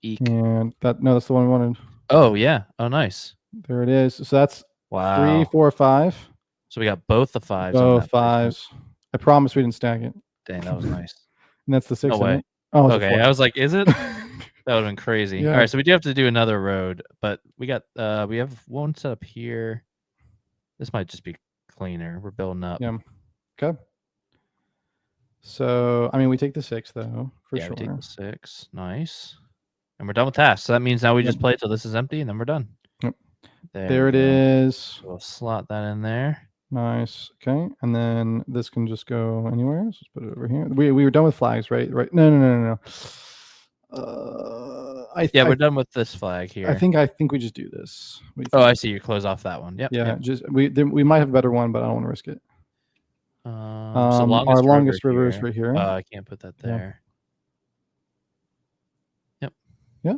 A: Eek.
B: And that's the one we wanted.
A: Oh yeah. Oh nice.
B: There it is. So that's 3, 4, 5.
A: So we got both the 5s.
B: Both 5s. I promise we didn't stack it.
A: Dang, that was nice.
B: And that's the 6.
A: No way.
B: Oh,
A: okay. I was like, is it? That would have been crazy.
B: Yeah.
A: All right, so we do have to do another road, but we have one set up here. This might just be cleaner. We're building up.
B: Yeah. Okay. So I mean, we take the 6 though, for sure.
A: We take the 6. Nice. And we're done with tasks. So that means now we just play till this is empty, and then we're done.
B: Yep. There it is.
A: We'll slot that in there.
B: Nice. Okay. And then this can just go anywhere. So let's put it over here. We were done with flags, right? Right. No.
A: We're done with this flag here.
B: I think we just do this.
A: I see. You close off that one. Yep.
B: Yeah.
A: Yep.
B: Just we might have a better one, but I don't want to risk it.
A: So
B: our longest river is right here.
A: I can't put that there. Yep.
B: Yeah.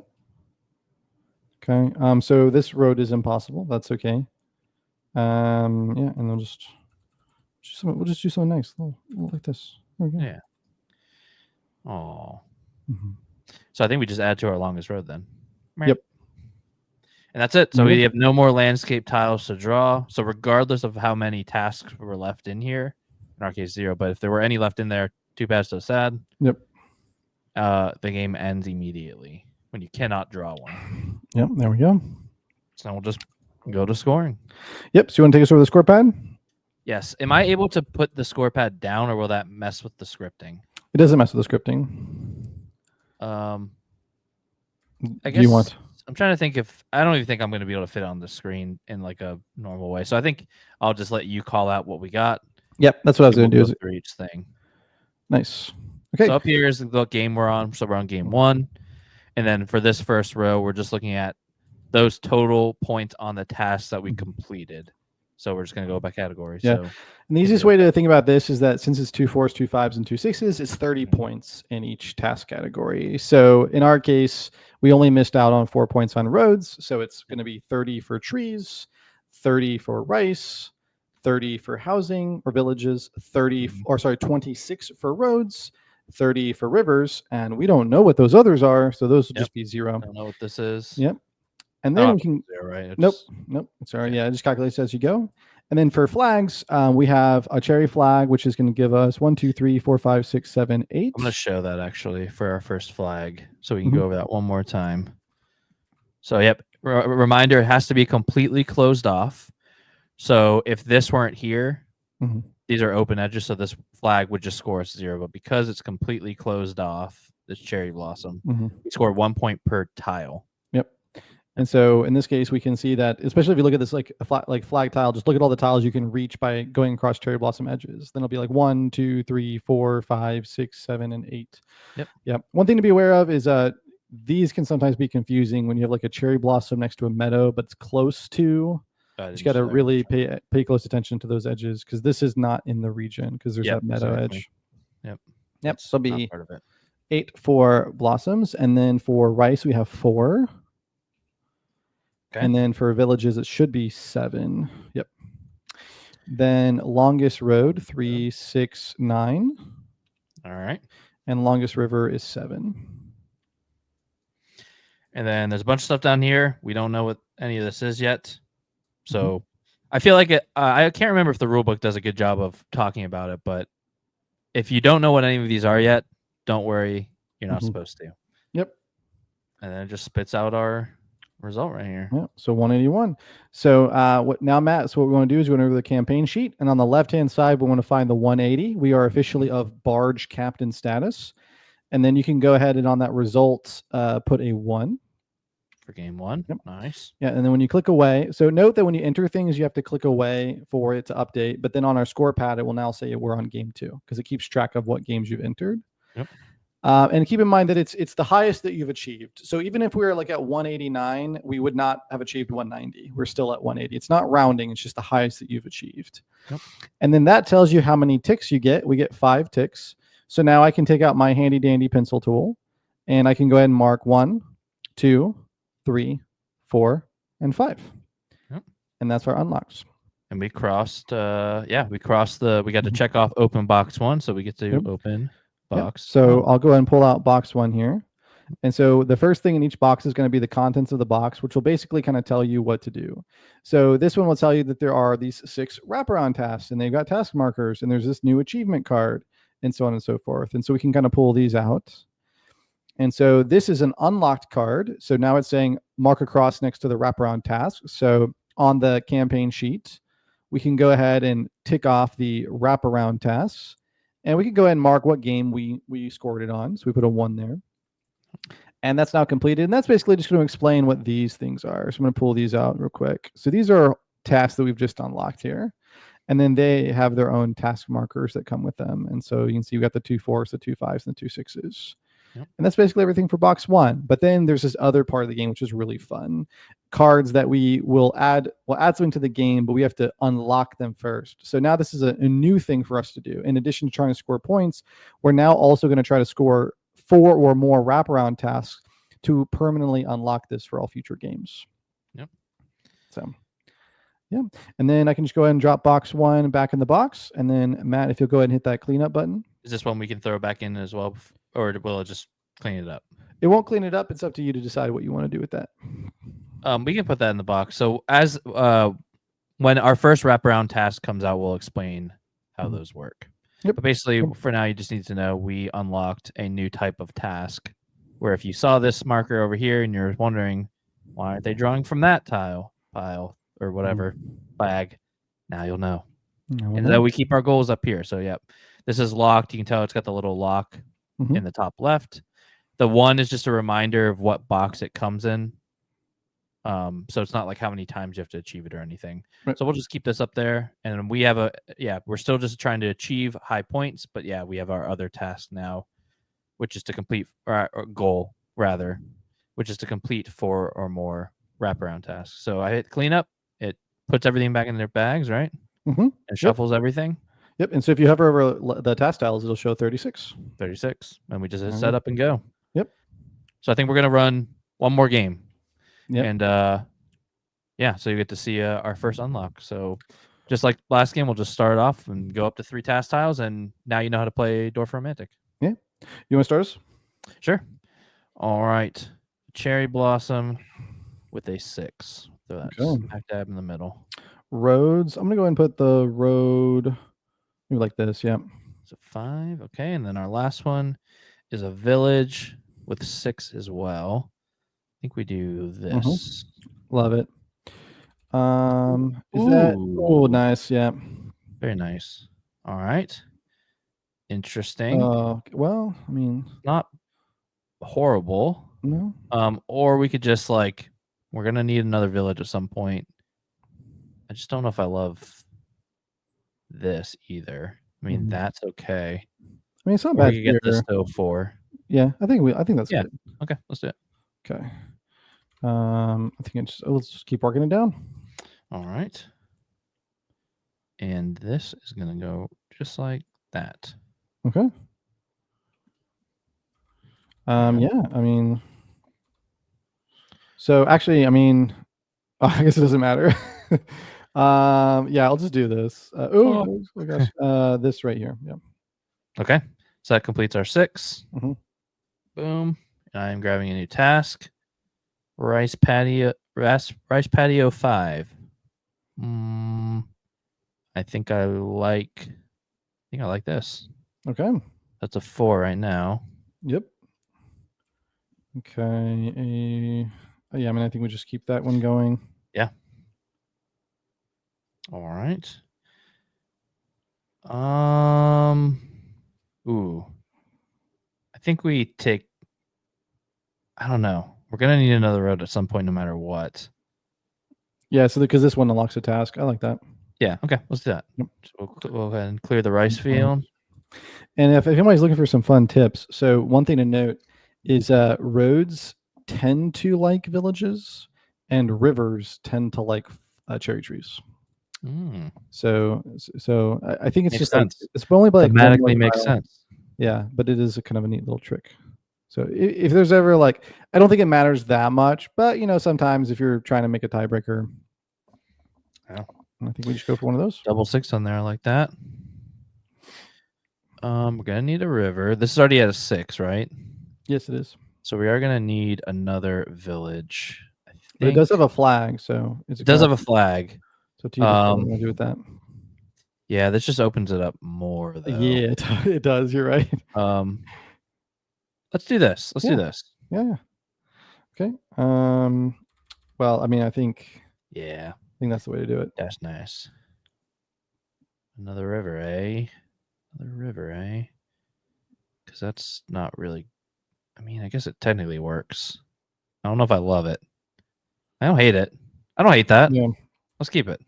B: Okay. So this road is impossible. That's okay. Yeah, and we'll just do something nice, like this. There we go.
A: Yeah. Oh. So I think we just add to our longest road then.
B: Yep.
A: And that's it. So we have no more landscape tiles to draw. So regardless of how many tasks were left in here, in our case 0, but if there were any left in there, too bad, so sad.
B: Yep.
A: The game ends immediately when you cannot draw one.
B: Yep. There we go.
A: So we'll just go to scoring.
B: Yep. So you want to take us over the score pad?
A: Yes. Am I able to put the score pad down, or will that mess with the scripting?
B: It doesn't mess with the scripting.
A: I guess
B: do you want?
A: I'm trying to think if I don't even think I'm going to be able to fit on the screen in like a normal way. So I think I'll just let you call out what we got.
B: Yep, that's what I was going to do.
A: For each thing.
B: Nice. Okay.
A: So up here is the game we're on. So we're on game 1, and then for this first row, we're just looking at those total points on the tasks that we completed. So we're just going to go by category.
B: Yeah.
A: So,
B: and the easiest way to think about this is that since it's 2 4s, 2 5s, and 2 6s, it's 30 points in each task category. So in our case, we only missed out on 4 points on roads. So it's going to be 30 for trees, 30 for rice, 30 for housing or villages, 26 for roads, 30 for rivers, and we don't know what those others are, so those will just be 0.
A: I don't know what this is.
B: Yep. And then we can
A: 0, right?
B: nope. Sorry. Yeah, it just calculates as you go. And then for flags, we have a cherry flag, which is going to give us 1, 2, 3, 4, 5, 6, 7, 8.
A: I'm going to show that actually for our first flag, so we can go over that one more time. So, yep, reminder, it has to be completely closed off. So if this weren't here, these are open edges, so this flag would just score us 0. But because it's completely closed off, this cherry blossom, we score 1 point per tile.
B: Yep. And so in this case, we can see that, especially if you look at this like a flag tile, just look at all the tiles you can reach by going across cherry blossom edges. Then it'll be like 1, 2, 3, 4, 5, 6, 7, and 8. Yep. One thing to be aware of is these can sometimes be confusing when you have like a cherry blossom next to a meadow, but it's close to. You got to really pay close attention to those edges, because this is not in the region, because there's that meadow edge. Yep. So it'll be part of it. 8 for blossoms, and then for rice we have 4. Okay. And then for villages it should be 7. Yep. Then longest road 3, 6, 9.
A: All right.
B: And longest river is 7.
A: And then there's a bunch of stuff down here. We don't know what any of this is yet. So I feel like I can't remember if the rulebook does a good job of talking about it, but if you don't know what any of these are yet, don't worry. You're not supposed to.
B: Yep.
A: And then it just spits out our result right here.
B: Yeah. So 181. So now, Matt, so what we want to do is we want to go to the campaign sheet, and on the left-hand side, we want to find the 180. We are officially of barge captain status. And then you can go ahead and on that result, put a 1.
A: For game 1. Yep. Nice.
B: Yeah, and then when you click away, so note that when you enter things, you have to click away for it to update. But then on our score pad, it will now say we're on game 2, because it keeps track of what games you've entered.
A: Yep.
B: And keep in mind that it's the highest that you've achieved. So even if we were like at 189, we would not have achieved 190. We're still at 180. It's not rounding. It's just the highest that you've achieved. Yep. And then that tells you how many ticks you get. We get 5 ticks. So now I can take out my handy dandy pencil tool, and I can go ahead and mark 1, 2, 3, 4, and 5. Yep. And that's our unlocks.
A: And we crossed, we got to check off open box 1, so we get to open box.
B: Yep. So I'll go ahead and pull out box 1 here. And so the first thing in each box is going to be the contents of the box, which will basically kind of tell you what to do. So this one will tell you that there are these 6 wraparound tasks, and they've got task markers, and there's this new achievement card, and so on and so forth. And so we can kind of pull these out. And so this is an unlocked card. So now it's saying mark across next to the wraparound task. So on the campaign sheet, we can go ahead and tick off the wraparound tasks. And we can go ahead and mark what game we scored it on. So we put a 1 there. And that's now completed. And that's basically just going to explain what these things are. So I'm going to pull these out real quick. So these are tasks that we've just unlocked here. And then they have their own task markers that come with them. And so you can see we've got the 2 4s, the 2 5s, and the 2 6s. Yep. And that's basically everything for box 1. But then there's this other part of the game, which is really fun. Cards that we'll add something to the game, but we have to unlock them first. So now this is a new thing for us to do. In addition to trying to score points, we're now also going to try to score 4 or more wraparound tasks to permanently unlock this for all future games.
A: Yep.
B: So, yeah. And then I can just go ahead and drop box 1 back in the box. And then, Matt, if you'll go ahead and hit that cleanup button.
A: Is this one we can throw back in as well? Or will it just clean it up?
B: It won't clean it up. It's up to you to decide what you want to do with that.
A: We can put that in the box. So as when our first wraparound task comes out, we'll explain how those work. Yep. But basically, for now, you just need to know we unlocked a new type of task where if you saw this marker over here and you're wondering, why aren't they drawing from that pile, or whatever flag, now you'll know. And then we keep our goals up here. So, yep, this is locked. You can tell it's got the little lock in the top left. The 1 is just a reminder of what box it comes in. So it's not like how many times you have to achieve it or anything. Right. So we'll just keep this up there. And we have we're still just trying to achieve high points, but we have our other task now, which is to complete our goal rather, which is to complete 4 or more wraparound tasks. So I hit cleanup. It puts everything back in their bags, right? And shuffles everything.
B: Yep. And so if you hover over the task tiles, it'll show 36.
A: 36. And we just hit set up and go.
B: Yep.
A: So I think we're going to run one more game.
B: Yep.
A: And so you get to see our first unlock. So just like last game, we'll just start off and go up to 3 task tiles, and now you know how to play Dorfromantik.
B: Yeah. You want to start us?
A: Sure. All right. Cherry blossom with a 6. So that's smack dab in the middle.
B: Roads. I'm gonna go ahead and put the road maybe like this. Yeah.
A: So 5. Okay, and then our last one is a village with 6 as well. I think we do this.
B: Love it. Is that? Oh,
A: Ooh.
B: nice. Yeah.
A: Very nice. All right. Interesting.
B: Well, I mean,
A: Not horrible.
B: no.
A: Or we could just like, we're gonna need another village at some point. I just don't know if I love this either. I mean, that's okay.
B: I mean, it's not
A: Or
B: bad
A: we could get this
B: here.
A: stove 4.
B: Yeah, I think that's
A: Yeah.
B: good.
A: Okay, let's do it.
B: Okay. I think let's just keep working it down.
A: All right. And this is gonna go just like that.
B: Okay. Yeah, I mean, so actually, I mean, I guess it doesn't matter. Yeah, I'll just do this. Oh gosh, this right here. Yeah.
A: Okay, so that completes our 6.
B: Mhm.
A: Boom. And I am grabbing a new task. Rice patio 5. I think I like this.
B: Okay.
A: That's a 4 right now.
B: Yep. Okay. Yeah, I mean, I think we just keep that one going.
A: Yeah. All right. Ooh. I think we take. I don't know. We're gonna need another road at some point, no matter what.
B: Yeah. So because this one unlocks a task, I like that.
A: Yeah. Okay. Let's do that.
B: Yep.
A: So we'll go ahead and clear the rice field.
B: And if anybody's looking for some fun tips, so one thing to note is roads tend to like villages, and rivers tend to like cherry trees. So I think it's
A: Makes
B: just
A: sense.
B: like it's only like
A: Thematically makes sense.
B: Yeah, but it is a kind of a neat little trick. So if there's ever like, I don't think it matters that much, but sometimes if you're trying to make a tiebreaker,
A: yeah,
B: I think we just go for one of those.
A: Double 6 on there. I like that. We're gonna need a river. This is already at a 6, right?
B: Yes, it is.
A: So we are gonna need another village.
B: But it does have a flag, so
A: it does have a flag.
B: So to you, what do you do with that?
A: Yeah, this just opens it up more, though.
B: Yeah, it does. You're right.
A: Let's do this. Let's do this.
B: Yeah. Okay. Well, I mean, I think that's the way to do it.
A: That's nice. Another river, eh? Another river, eh? Because that's not really. I mean, I guess it technically works. I don't know if I love it. I don't hate it. I don't hate that.
B: Yeah.
A: Let's keep it.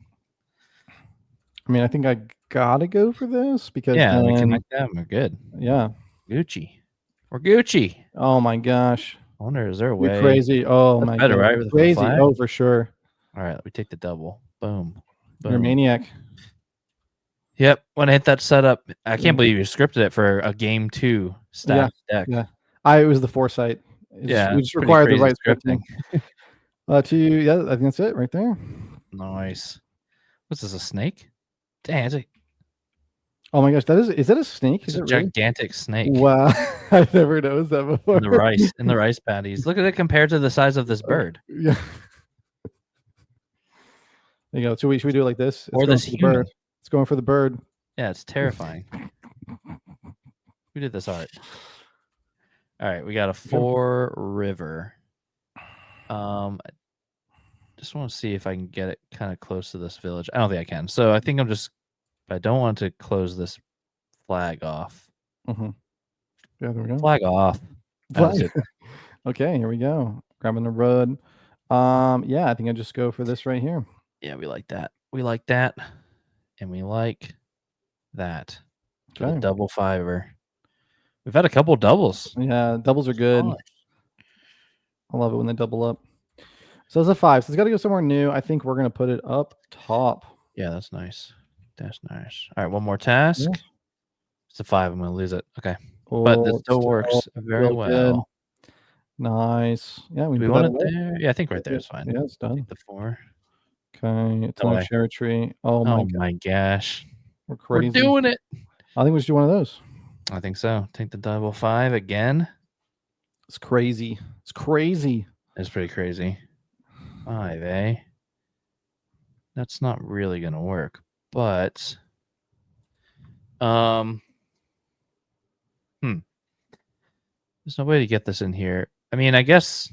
B: I mean, I think I gotta go for this because
A: we can make them. We're good.
B: Yeah.
A: Gucci. We're Gucci.
B: Oh my gosh.
A: I wonder, is there a way?
B: You're crazy. Oh
A: that's
B: my
A: better,
B: god.
A: Right? With
B: crazy. Oh, for sure.
A: All right, we take the double. Boom.
B: You're a maniac.
A: Yep. When I hit that setup, I can't believe you scripted it for a game 2 stacked deck.
B: Yeah. It was the foresight. We just required the right scripting. I think that's it right there.
A: Nice. What's this, a snake? Dang,
B: oh my gosh, is that a snake?
A: It's a gigantic snake.
B: Wow. I've never noticed that before.
A: In the rice patties. Look at it compared to the size of this bird.
B: Yeah. There you go. So should we do it like this?
A: Or this human.
B: Bird. It's going for the bird.
A: Yeah, it's terrifying. We did this art. All right, we got a 4 river. I just want to see if I can get it kind of close to this village. I don't think I can. So I think I don't want to close this flag off.
B: Yeah, there we go.
A: Flag off.
B: Okay, here we go. Grabbing the road. Yeah, I think I just go for this right here.
A: Yeah, we like that. We like that. And we like that. Okay. The double 5er. We've had a couple doubles.
B: Yeah, doubles are good. I love it when they double up. So it's a 5. So it's got to go somewhere new. I think we're going to put it up top.
A: Yeah, that's nice. That's nice. All right, one more task. Yeah. It's a 5. I'm going to lose it. Okay. But this still works very well.
B: Good. Nice. Yeah,
A: we want it there. Yeah, I think right there is fine.
B: Yeah, it's done.
A: The 4.
B: Okay, it's on a cherry tree. Oh my
A: gosh.
B: We're crazy.
A: We're doing it.
B: I think we should do one of those.
A: I think so. Take the double 5 again.
B: It's crazy. It's crazy.
A: That's pretty crazy. 5, eh? That's not really gonna work, but there's no way to get this in here. I mean, I guess.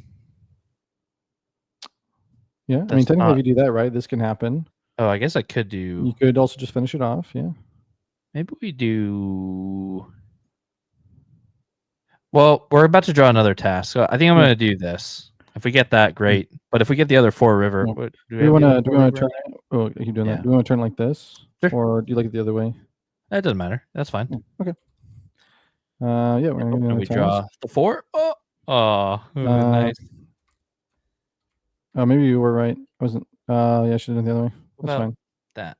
B: Yeah, I mean, technically, if you do that right, this can happen.
A: Oh, I guess I could do.
B: You could also just finish it off. Yeah.
A: Maybe we do. Well, we're about to draw another task, so I think I'm going to do this. If we get that, great. But if we get the other 4 river,
B: Yeah.
A: what,
B: do we want to turn it? Oh, you doing that? Do we want to turn it like this,
A: Sure.
B: or do you like it the other way?
A: That doesn't matter. That's fine.
B: Okay. Yeah, we're gonna
A: we draw the 4. Oh, nice.
B: Oh, maybe you were right. I wasn't. Yeah, I should have done the other way. That's fine.
A: That.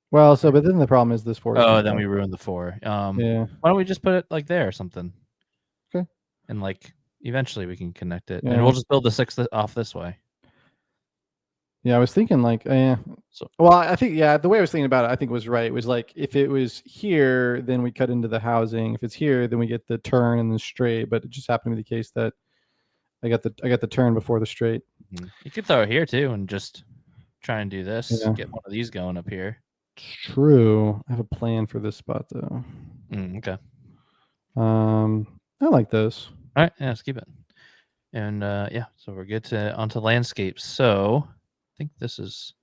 B: Well, so but then the problem is this 4.
A: Oh, then we ruined the 4.
B: Yeah.
A: Why don't we just put it like there or something?
B: Okay.
A: And like eventually we can connect it,
B: Yeah.
A: and we'll just build the 6 off this way.
B: Yeah, I was thinking like, so, well, I think, yeah, the way I was thinking about it, I think was right. It was like, if it was here, then we cut into the housing. If it's here, then we get the turn and the straight. But it just happened to be the case that I got the turn before the straight.
A: Mm-hmm. You could throw it here too, and just try and do this. Yeah. Get one of these going up here.
B: It's true. I have a plan for this spot though.
A: Okay.
B: I like this.
A: All right, yeah, let's keep it. And yeah, so we're good to onto landscapes. So I think this is.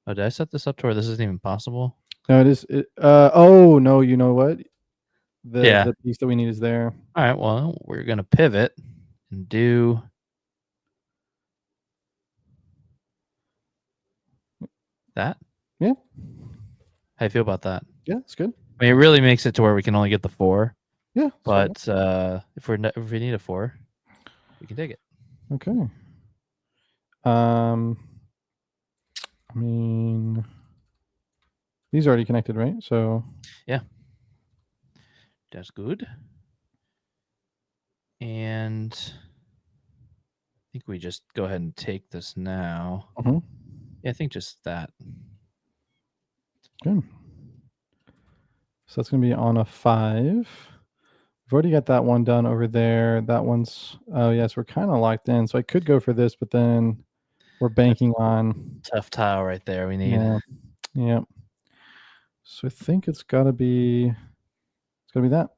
A: Oh, did I set this up to where this isn't even possible?
B: No, it is. Oh no, you know what? The piece that we need is there.
A: All right. Well, we're gonna pivot and do that.
B: Yeah.
A: How you feel about that?
B: Yeah, it's good.
A: I mean, it really makes it to where we can only get the 4.
B: Yeah.
A: But if we need a 4, we can take it.
B: Okay. I mean, these are already connected, right? So
A: yeah, that's good. And I think we just go ahead and take this now. Yeah, I think just that.
B: Good. So that's going to be on a 5. We've already got that one done over there. That one's, oh yes, we're kind of locked in. So I could go for this, but then we're banking on
A: tough tile right there. We need.
B: Yeah. So I think it's got to be that.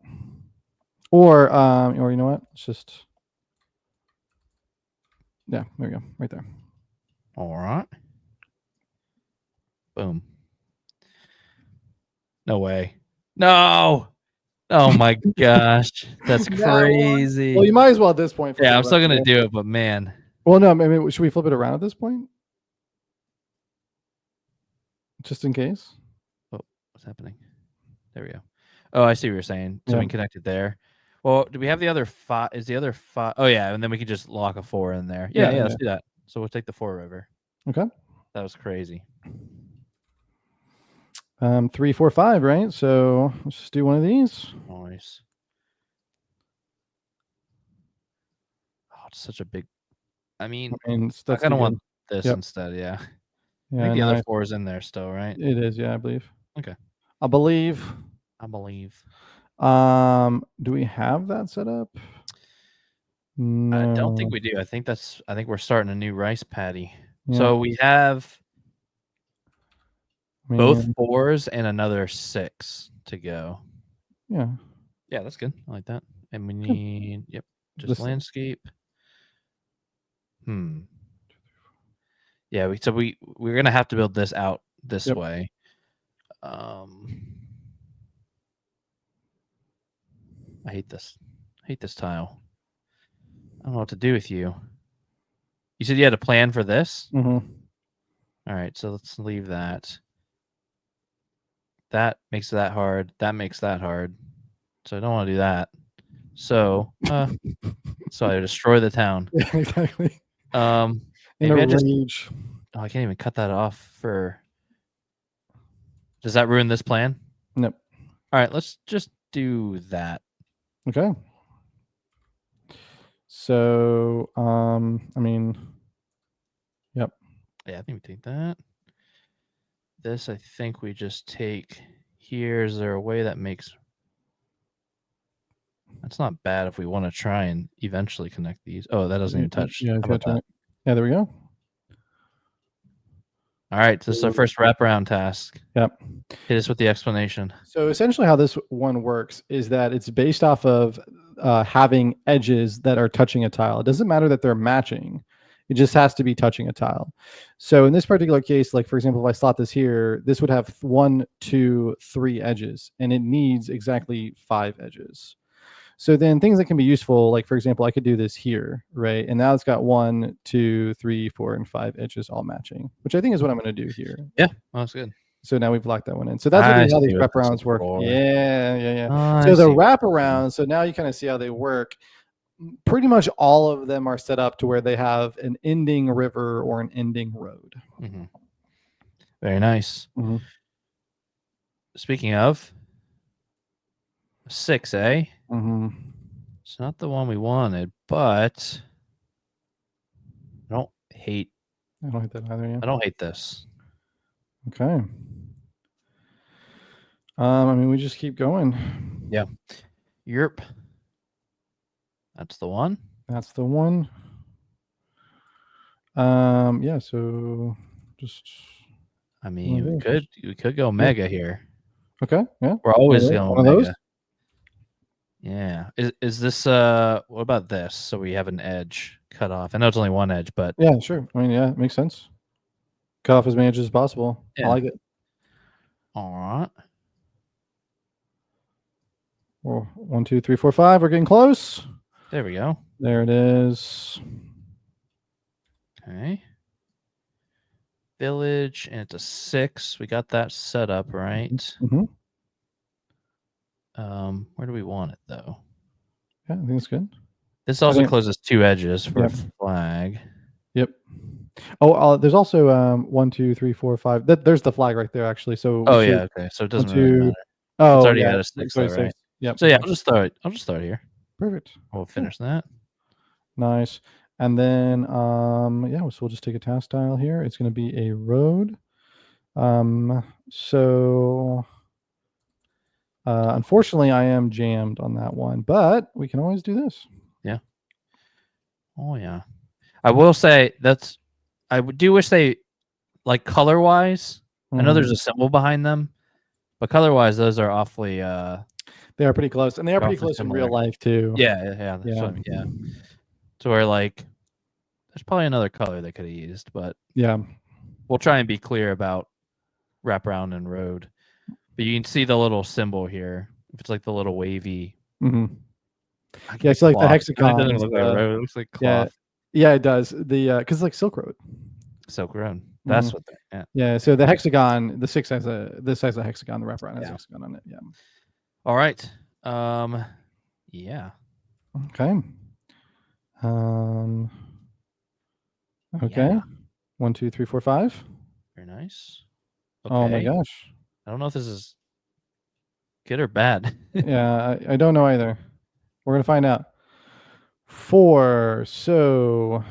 B: Or you know what? It's just, yeah, there we go, right there.
A: All right. Boom. No way. No. Oh my gosh. That's crazy.
B: Well, you might as well at this point.
A: Yeah, I'm still going to do it, but man.
B: Well, no, maybe should we flip it around at this point? Just in case.
A: Oh, what's happening? There we go. Oh, I see what you're saying. So we can connect it there. Well, do we have the other 5? Is the other 5? Oh, yeah. And then we can just lock a 4 in there. Yeah, let's do that. So we'll take the 4 river.
B: Okay.
A: That was crazy.
B: 3, 4, 5, right? So let's just do one of these.
A: Nice. Oh, it's such a big. I mean I kind of want this instead. Yeah. I think the other 4 is in there still, right?
B: It is. Yeah, I believe.
A: Okay.
B: I believe.
A: Do
B: we have that set up?
A: No. I don't think we do. I think we're starting a new rice paddy. Yeah. So we have both 4s and another 6 to go.
B: Yeah.
A: Yeah, that's good. I like that. And we need just landscape. Yeah, we're gonna have to build this out this way. I hate this. I hate this tile. I don't know what to do with you. You said you had a plan for this?
B: Mm-hmm.
A: All right, so let's leave that. That makes that hard. That makes that hard. So I don't want to do that. So so I destroy the town.
B: Yeah, exactly.
A: Maybe I rage. Oh, I can't even cut that off for. Does that ruin this plan?
B: Nope.
A: All right, let's just do that.
B: Okay. So, I mean, yep.
A: Yeah, I think we take that. This, I think we just take here. Is there a way that makes It's not bad if we want to try and eventually connect these. Oh, that doesn't even touch.
B: Yeah,
A: How about that?
B: Yeah, there we go.
A: All right, this is our first wraparound task.
B: Yep.
A: Hit us with the explanation.
B: So essentially how this one works is that it's based off of having edges that are touching a tile. It doesn't matter that they're matching. It just has to be touching a tile. So in this particular case, like for example, if I slot this here, this would have 1, 2, 3 edges, and it needs exactly 5 edges. So then things that can be useful, like for example, I could do this here, right? And now it's got 1, 2, 3, 4, and 5 edges all matching, which I think is what I'm going to do here.
A: Yeah, that's good.
B: So now we've locked that one in. So that's really how these wraparounds work. Yeah. So the wraparound, so now you kind of see how they work. Pretty much all of them are set up to where they have an ending river or an ending road.
A: Mm-hmm. Very nice.
B: Mm-hmm.
A: Speaking of 6, eh?
B: Mm-hmm.
A: It's not the one we wanted, but I don't hate
B: that either. Yeah.
A: I don't hate this.
B: Okay. I mean, we just keep going.
A: Yeah. Yerp. That's the one.
B: That's the one. Yeah. So just.
A: I mean, we could go mega here.
B: Okay. Yeah.
A: We're always going
B: one
A: mega.
B: of those.
A: Yeah. Is this what about this? So we have an edge cut off. I know it's only one edge, but
B: yeah, sure. I mean, yeah, it makes sense. Cut off as many edges as possible.
A: Yeah.
B: I like it.
A: All right.
B: Well, 1, 2, 3, 4, 5. We're getting close.
A: There we go.
B: There it is.
A: Okay. Village, and it's a 6. We got that set up, right?
B: Mm-hmm.
A: Where do we want it though?
B: Yeah, I think it's good.
A: This also closes 2 edges for a flag.
B: Yep. Oh, there's also 1, 2, 3, 4, 5. There's the flag right there, actually. So
A: yeah, okay. So it doesn't really matter.
B: Oh,
A: it's already at a 6, though, right?
B: Yep.
A: So yeah, I'll just throw it here.
B: Perfect.
A: We'll finish that.
B: Nice. And then yeah, so we'll just take a task tile here. It's going to be a road. So unfortunately, I am jammed on that one, but we can always do this.
A: Yeah. Oh yeah. I will say I do wish they, like, color wise. I know there's a symbol behind them, but color wise, those are awfully.
B: They are pretty close, and they are pretty close in real life too.
A: Yeah. So we're like, there's probably another color they could have used, but
B: yeah,
A: we'll try and be clear about wraparound and road. But you can see the little symbol here. If it's like the little wavy.
B: Mm-hmm. Yeah, it's like the hexagon.
A: It doesn't look like road. It looks like cloth.
B: Yeah, it does. The because it's like Silk Road.
A: Silk Road. That's what.
B: Yeah. So the hexagon, the 6 has this has a hexagon. The wraparound has a hexagon on it. Yeah.
A: All right. Yeah.
B: Okay. Okay. 1, 2, 3, 4, 5.
A: Very nice. Okay.
B: Oh my gosh.
A: I don't know if this is good or bad.
B: Yeah, I don't know either. We're gonna find out. 4. So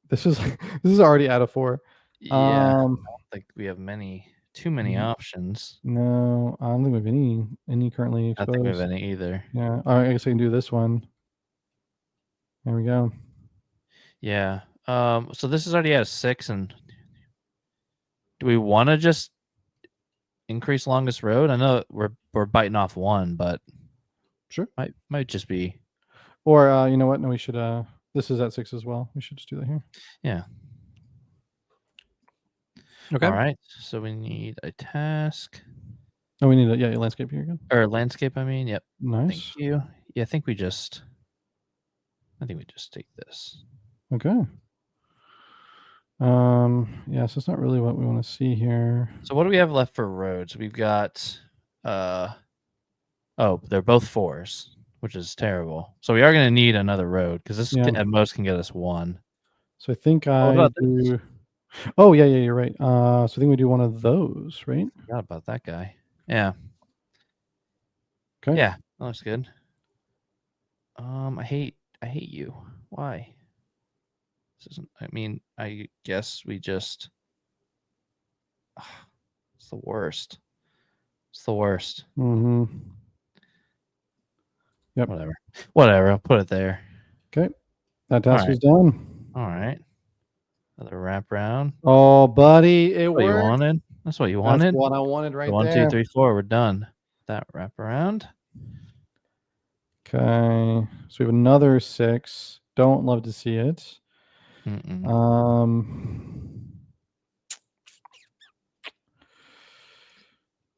B: this is already out of 4.
A: Yeah. I don't think we have too many options.
B: No, I don't think we have any currently exposed.
A: I don't think we have any either.
B: Yeah. All right, I guess I can do this one. There we go.
A: Yeah. So this is already at a 6, and do we want to just increase longest road? I know we're biting off 1, but
B: sure,
A: might just be.
B: Or you know what? No, we should. This is at 6 as well. We should just do that here.
A: Yeah.
B: Okay.
A: All right. So we need a task.
B: Oh, we need a landscape here again.
A: Or landscape, I mean. Yep.
B: Nice.
A: Thank you. Yeah, I think we just take this.
B: Okay. Yeah, so it's not really what we want to see here.
A: So what do we have left for roads? We've got they're both 4s, which is terrible. So we are going to need another road because this at most can get us 1.
B: So I think I do. Oh yeah, you're right. So I think we do one of those, right?
A: Forgot about that guy. Yeah.
B: Okay.
A: Yeah, that looks good. I hate you. Why? This isn't. I mean, I guess we just. It's the worst. It's the worst.
B: Mm-hmm. Yep.
A: Whatever. I'll put it there.
B: Okay. That task
A: right.
B: is done.
A: All right. Another wraparound.
B: Oh, buddy, it
A: What you
B: worked.
A: wanted? That's what you
B: That's
A: wanted.
B: what I wanted right
A: So 1,
B: there.
A: 2, 3, 4. We're done. That wraparound.
B: Okay. So we have another 6. Don't love to see it.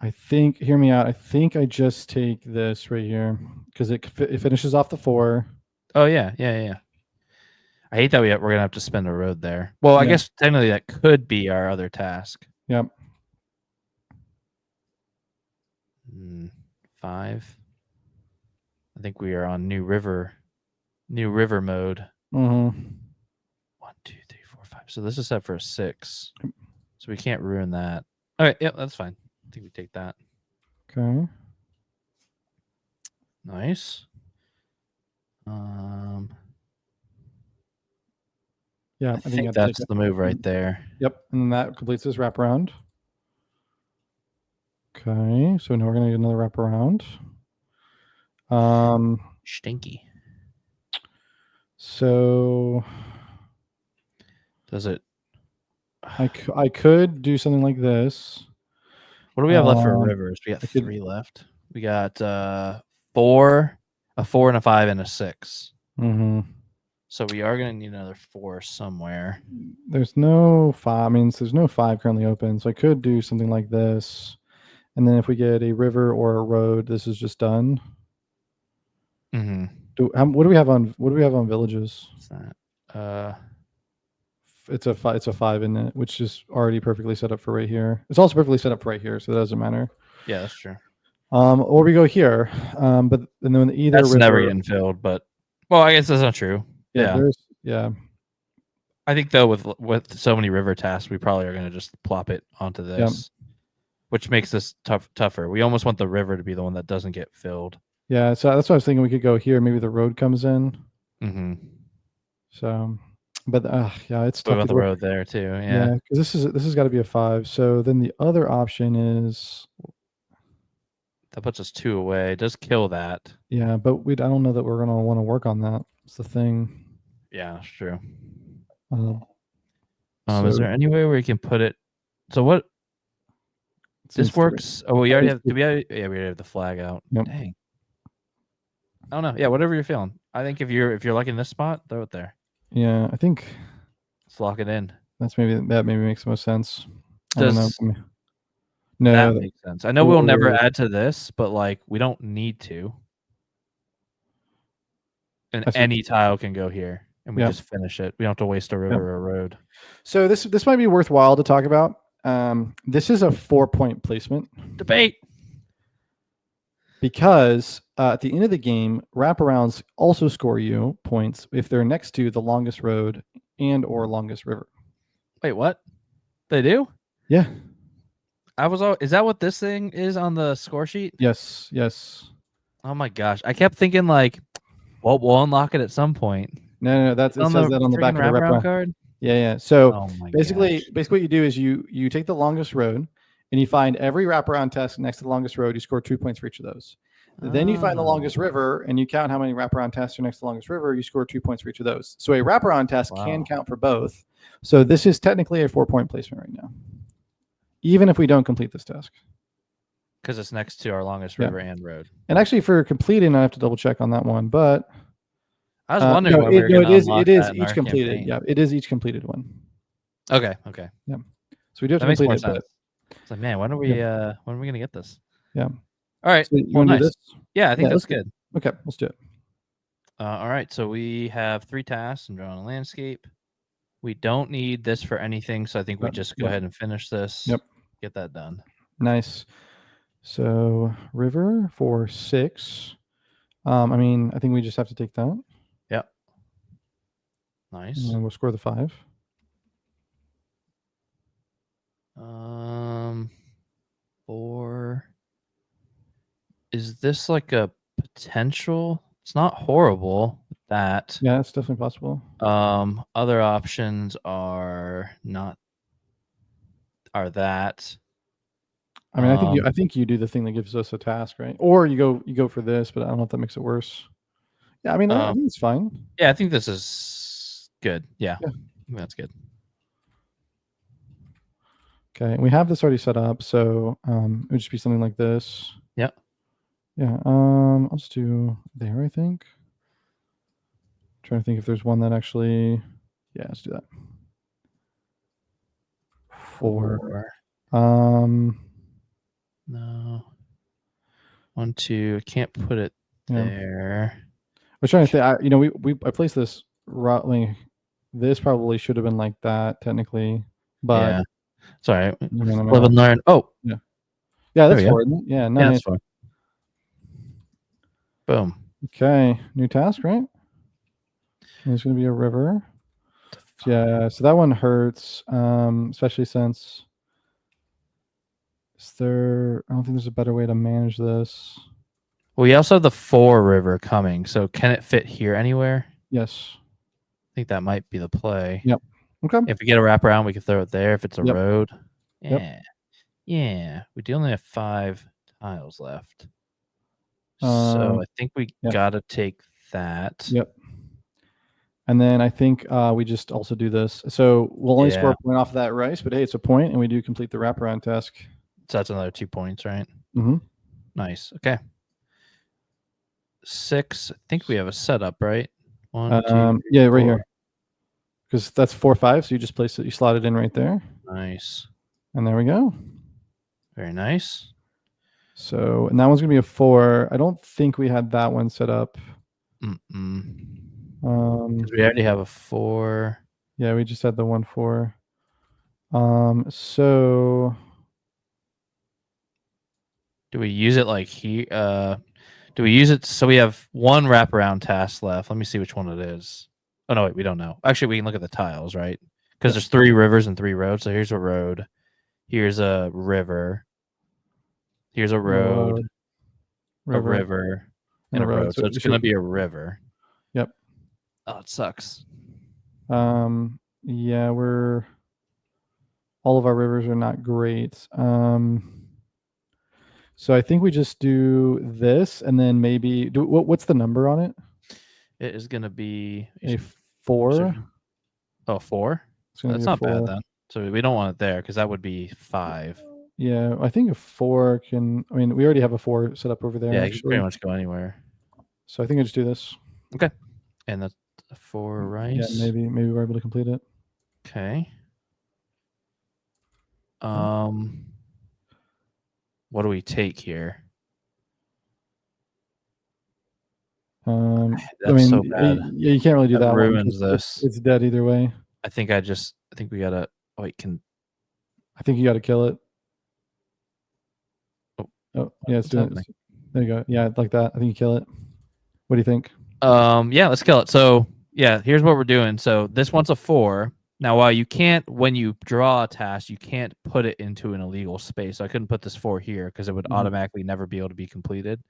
B: I think, hear me out. I think I just take this right here because it finishes off the 4.
A: Oh yeah. I hate that we're gonna have to spend a road there. Well, I guess technically that could be our other task.
B: Yep.
A: 5. I think we are on new river mode.
B: 1,
A: 2, 3, 4, 5. So this is set for a 6. So we can't ruin that. All right. Yep, that's fine. I think we take that.
B: Okay.
A: Nice.
B: Yeah,
A: I think that's the move right there.
B: Yep, and that completes this wraparound. Okay, so now we're gonna get another wraparound.
A: Stinky.
B: So
A: does it?
B: I could do something like this.
A: What do we have left for rivers? We got 3 left. We got 4, a 4 and a 5 and a 6. So we are going to need another 4 somewhere.
B: There's no 5. I mean, there's no 5 currently open. So I could do something like this. And then if we get a river or a road, this is just done. What do we have on villages?
A: What's that?
B: It's a 5 in it, which is already perfectly set up for right here. It's also perfectly set up for right here, so that doesn't matter.
A: Yeah, that's true.
B: Or we go here, but and then either
A: that's
B: river,
A: never getting filled. But well, I guess that's not true.
B: Yeah.
A: I think though, with so many river tasks, we probably are going to just plop it onto this, which makes this tougher. We almost want the river to be the one that doesn't get filled.
B: Yeah, so that's what I was thinking. We could go here. Maybe the road comes in. So, but yeah, it's tough.
A: About the road there too. Yeah,
B: because this has got to be a 5. So then the other option is
A: that puts us 2 away. It does kill that.
B: Yeah, but I don't know that we're gonna want to work on that. It's the thing.
A: Yeah, that's true.
B: Is
A: there any way where you can put it? So what? This works. Oh, we already have. We already have the flag out.
B: Yep.
A: Dang. I don't know. Yeah, whatever you're feeling. I think if you're liking this spot, throw it there.
B: Yeah, I think
A: let's lock it in.
B: That maybe makes the most sense.
A: Does,
B: I don't know. No,
A: that makes sense. I know we'll never add to this, but like we don't need to. And any tile can go here, and we just finish it. We don't have to waste a river or a road.
B: So this might be worthwhile to talk about. This is a 4-point placement
A: debate.
B: Because at the end of the game, wraparounds also score you points if they're next to the longest road and or longest river.
A: Wait, what? They do?
B: Yeah.
A: Is that what this thing is on the score sheet?
B: Yes.
A: Oh my gosh. I kept thinking like, well, we'll unlock it at some point.
B: No, it says that on the back of the wraparound
A: card.
B: Yeah. So basically what you do is you take the longest road and you find every wraparound test next to the longest road. You score 2 points for each of those. Then you find the longest river and you count how many wraparound tests are next to the longest river. You score 2 points for each of those. So a wraparound test can count for both. So this is technically a 4-point placement right now, even if we don't complete this task.
A: Because it's next to our longest river and road.
B: And actually, for completing, I have to double check on that one. But
A: I was wondering.
B: It is each completed. Campaign. Yeah, it is each completed one.
A: Okay.
B: Yeah. So we do have to complete it. But
A: it's like, man, when are we gonna get this?
B: Yeah.
A: All right.
B: So you want to do this?
A: Yeah, I think that's good.
B: Okay, let's do it.
A: All right. So we have 3 tasks. I'm drawing a landscape. We don't need this for anything, so I think we just go ahead and finish this.
B: Yep.
A: Get that done.
B: Nice. So river for 6. I think we just have to take that.
A: Yep. Nice.
B: And then we'll score the 5.
A: 4. Is this like a potential? It's not horrible. That.
B: Yeah, it's definitely possible.
A: Other options are that.
B: I mean, I think you do the thing that gives us a task, right? Or you go for this, but I don't know if that makes it worse. Yeah, I mean, I think it's fine.
A: Yeah, I think this is good. Yeah. That's good.
B: Okay, we have this already set up, so it would just be something like this.
A: Yep.
B: Yeah. I'll just do there. I think. Trying to think if there's one that actually. Yeah, let's do that. 4.
A: No. 1, 2. I can't put it there.
B: I was trying to think. I placed this roughly. This probably should have been like that technically, but
A: yeah. Sorry.
B: Live
A: and learn. Oh.
B: Yeah, that's 4. Yeah,
A: Yeah, that's 4. Boom.
B: Okay, new task, right? There's going to be a river. Yeah, so that one hurts, especially since I don't think there's a better way to manage this.
A: Well, we also have the 4 river coming, so can it fit here anywhere?
B: Yes.
A: I think that might be the play.
B: Yep. Okay.
A: If we get a wraparound, we can throw it there. If it's a road. Yeah.
B: Yep.
A: Yeah. We do only have 5 tiles left. So I think we gotta take that.
B: Yep. And then I think we just also do this. So we'll only score a point off of that rice, but hey, it's a point, and we do complete the wraparound task.
A: So that's another 2 points, right?
B: Mm-hmm.
A: Nice. Okay. 6. I think we have a setup, right? 1, 2.
B: Yeah, right here. Because that's 4, 5. So you just place it. You slot it in right there.
A: Nice.
B: And there we go.
A: Very nice.
B: So, and that one's gonna be a 4. I don't think we had that one set up.
A: Because we already have a 4.
B: Yeah, we just had the 1, 4. So
A: do we use it like here? Do we use it so we have 1 wraparound task left? Let me see which one it is. Oh no, wait, we don't know. Actually, we can look at the tiles, right? Because there's 3 rivers and 3 roads. So here's a road. Here's a river. Here's a road. A river. And a road. So it's gonna be a river.
B: Yep.
A: Oh, it sucks.
B: Yeah, all of our rivers are not great. So I think we just do this, and then maybe what's the number on it?
A: It is gonna be
B: a 4.
A: Oh, 4? That's not bad then. So we don't want it there because that would be 5.
B: Yeah, I think a 4 can. I mean, we already have a 4 set up over there.
A: Yeah, you can pretty much go anywhere.
B: So I think I just do this.
A: Okay. And that's 4 rice.
B: Yeah, maybe we're able to complete it.
A: Okay. What do we take here? That's so bad.
B: Yeah, you can't really do that.
A: Ruins this.
B: It's dead either way.
A: I think we gotta. Oh, wait,
B: I think you gotta kill it. Oh, yeah, it's doing it. There you go. Yeah, like that. I think you kill it. What do you think?
A: Yeah, let's kill it. So yeah, here's what we're doing. So this one's a 4. Now, while you can't, when you draw a task, you can't put it into an illegal space. So I couldn't put this 4 here because it would automatically never be able to be completed.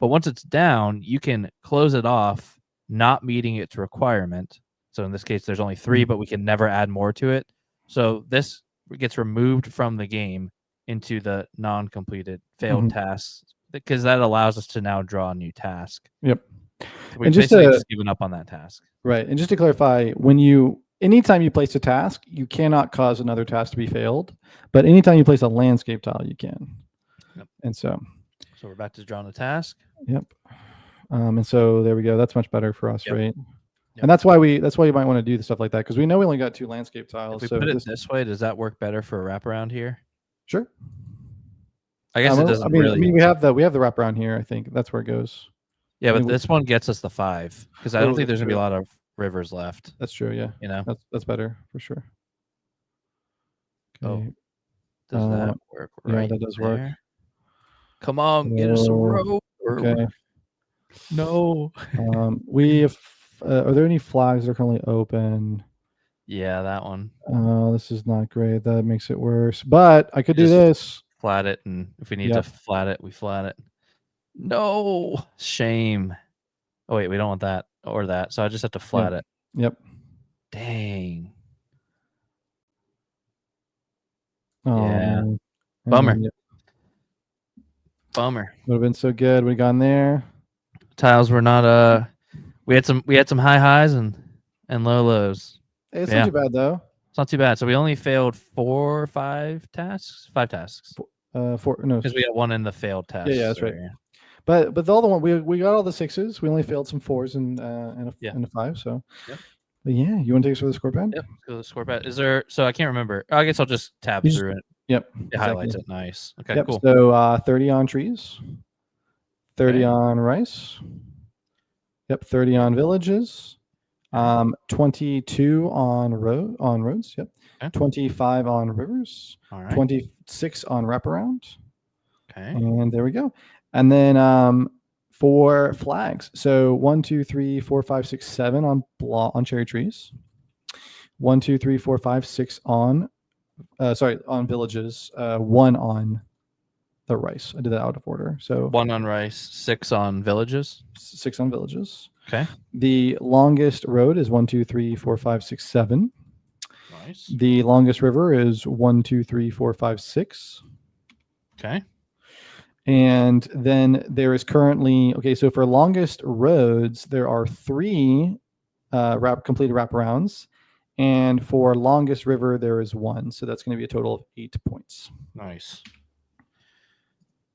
A: But once it's down, you can close it off, not meeting its requirement. So in this case, there's only 3, but we can never add more to it. So this gets removed from the game into the non-completed failed tasks because that allows us to now draw a new task.
B: Yep.
A: We've basically just given up on that task.
B: Right. And just to clarify, anytime you place a task, you cannot cause another task to be failed. But anytime you place a landscape tile, you can.
A: Yep.
B: And so
A: we're back to drawing the task.
B: Yep. And so there we go. That's much better for us, right?
A: Yep.
B: And that's why you might want to do the stuff like that, because we know we only got 2 landscape tiles.
A: If we put it this way, does that work better for a wraparound here?
B: Sure.
A: I guess it doesn't
B: I mean,
A: really.
B: we have the wraparound here. I think that's where it goes.
A: Yeah, but this one gets us the 5 because I don't think there's gonna be a lot of rivers left.
B: That's true. Yeah.
A: You know,
B: that's better for sure.
A: Okay. Oh, does that work? Right.
B: Yeah, that does work.
A: Come on, get us a road.
B: Okay.
A: No.
B: We have. Are there any flags that are currently open?
A: Yeah, that one.
B: This is not great. That makes it worse. But I could do this.
A: Flat it, and if we need to flat it, we flat it. No, shame. Oh wait, we don't want that or that, so I just have to flat it.
B: Yep.
A: Dang.
B: Oh,
A: yeah.
B: Man.
A: Bummer. Bummer.
B: Would have been so good. We gone there.
A: Tiles were not We had some high highs and low lows.
B: Hey, it's
A: Yeah.
B: not too bad though.
A: It's not too bad. So we only failed 4 or 5 tasks. 5 tasks.
B: Four, no,
A: Because we got one in the failed test.
B: yeah, that's right. But the other one, we got all the 6s. We only failed some 4s and a 5. So,
A: Yep.
B: But yeah, you want to take us for the score pad?
A: Yep. Let's go to the score pad. Is there? So I can't remember. I guess I'll just tab through it.
B: Yep.
A: It highlights it. Nice. Okay.
B: Yep.
A: Cool.
B: So 30 on trees, 30
A: Okay.
B: on rice. Yep. 30 on villages. 22 on roads. Yep. Okay. 25 on rivers. All right. 26 on wraparound. Okay. And there we go. And then for flags, so 1, 2, 3, 4, 5, 6, 7 on cherry trees. 1, 2, 3, 4, 5, 6 on villages. 1 on the rice. I did that out of order. So
A: 1 on rice, 6 on villages.
B: 6 on villages.
A: Okay.
B: The longest road is 1, 2, 3, 4, 5, 6, 7. Nice. The longest river is 1, 2, 3, 4, 5, 6.
A: Okay.
B: And then there is currently, so for longest roads, there are 3 completed wraparounds. And for longest river, there is 1. So that's going to be a total of 8 points.
A: Nice.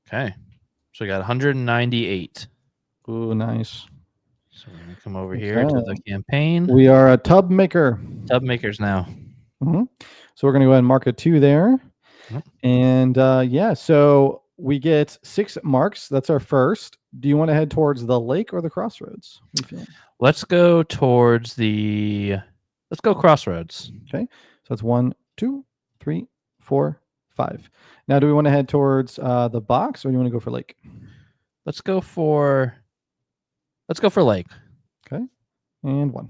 A: Okay. So we got 198.
B: Ooh, nice.
A: So we're going to come over here to the campaign.
B: We are a tub maker.
A: Tub makers now.
B: Mm-hmm. So we're going to go ahead and mark a 2 there. Mm-hmm. And so we get 6 marks. That's our first. Do you want to head towards the lake or the crossroads? What are you feeling?
A: Let's go towards let's go crossroads.
B: Okay. So that's 1, 2, 3, 4, 5. Now, do we want to head towards the box or do you want to go for lake?
A: Let's go for lake.
B: Okay. And 1.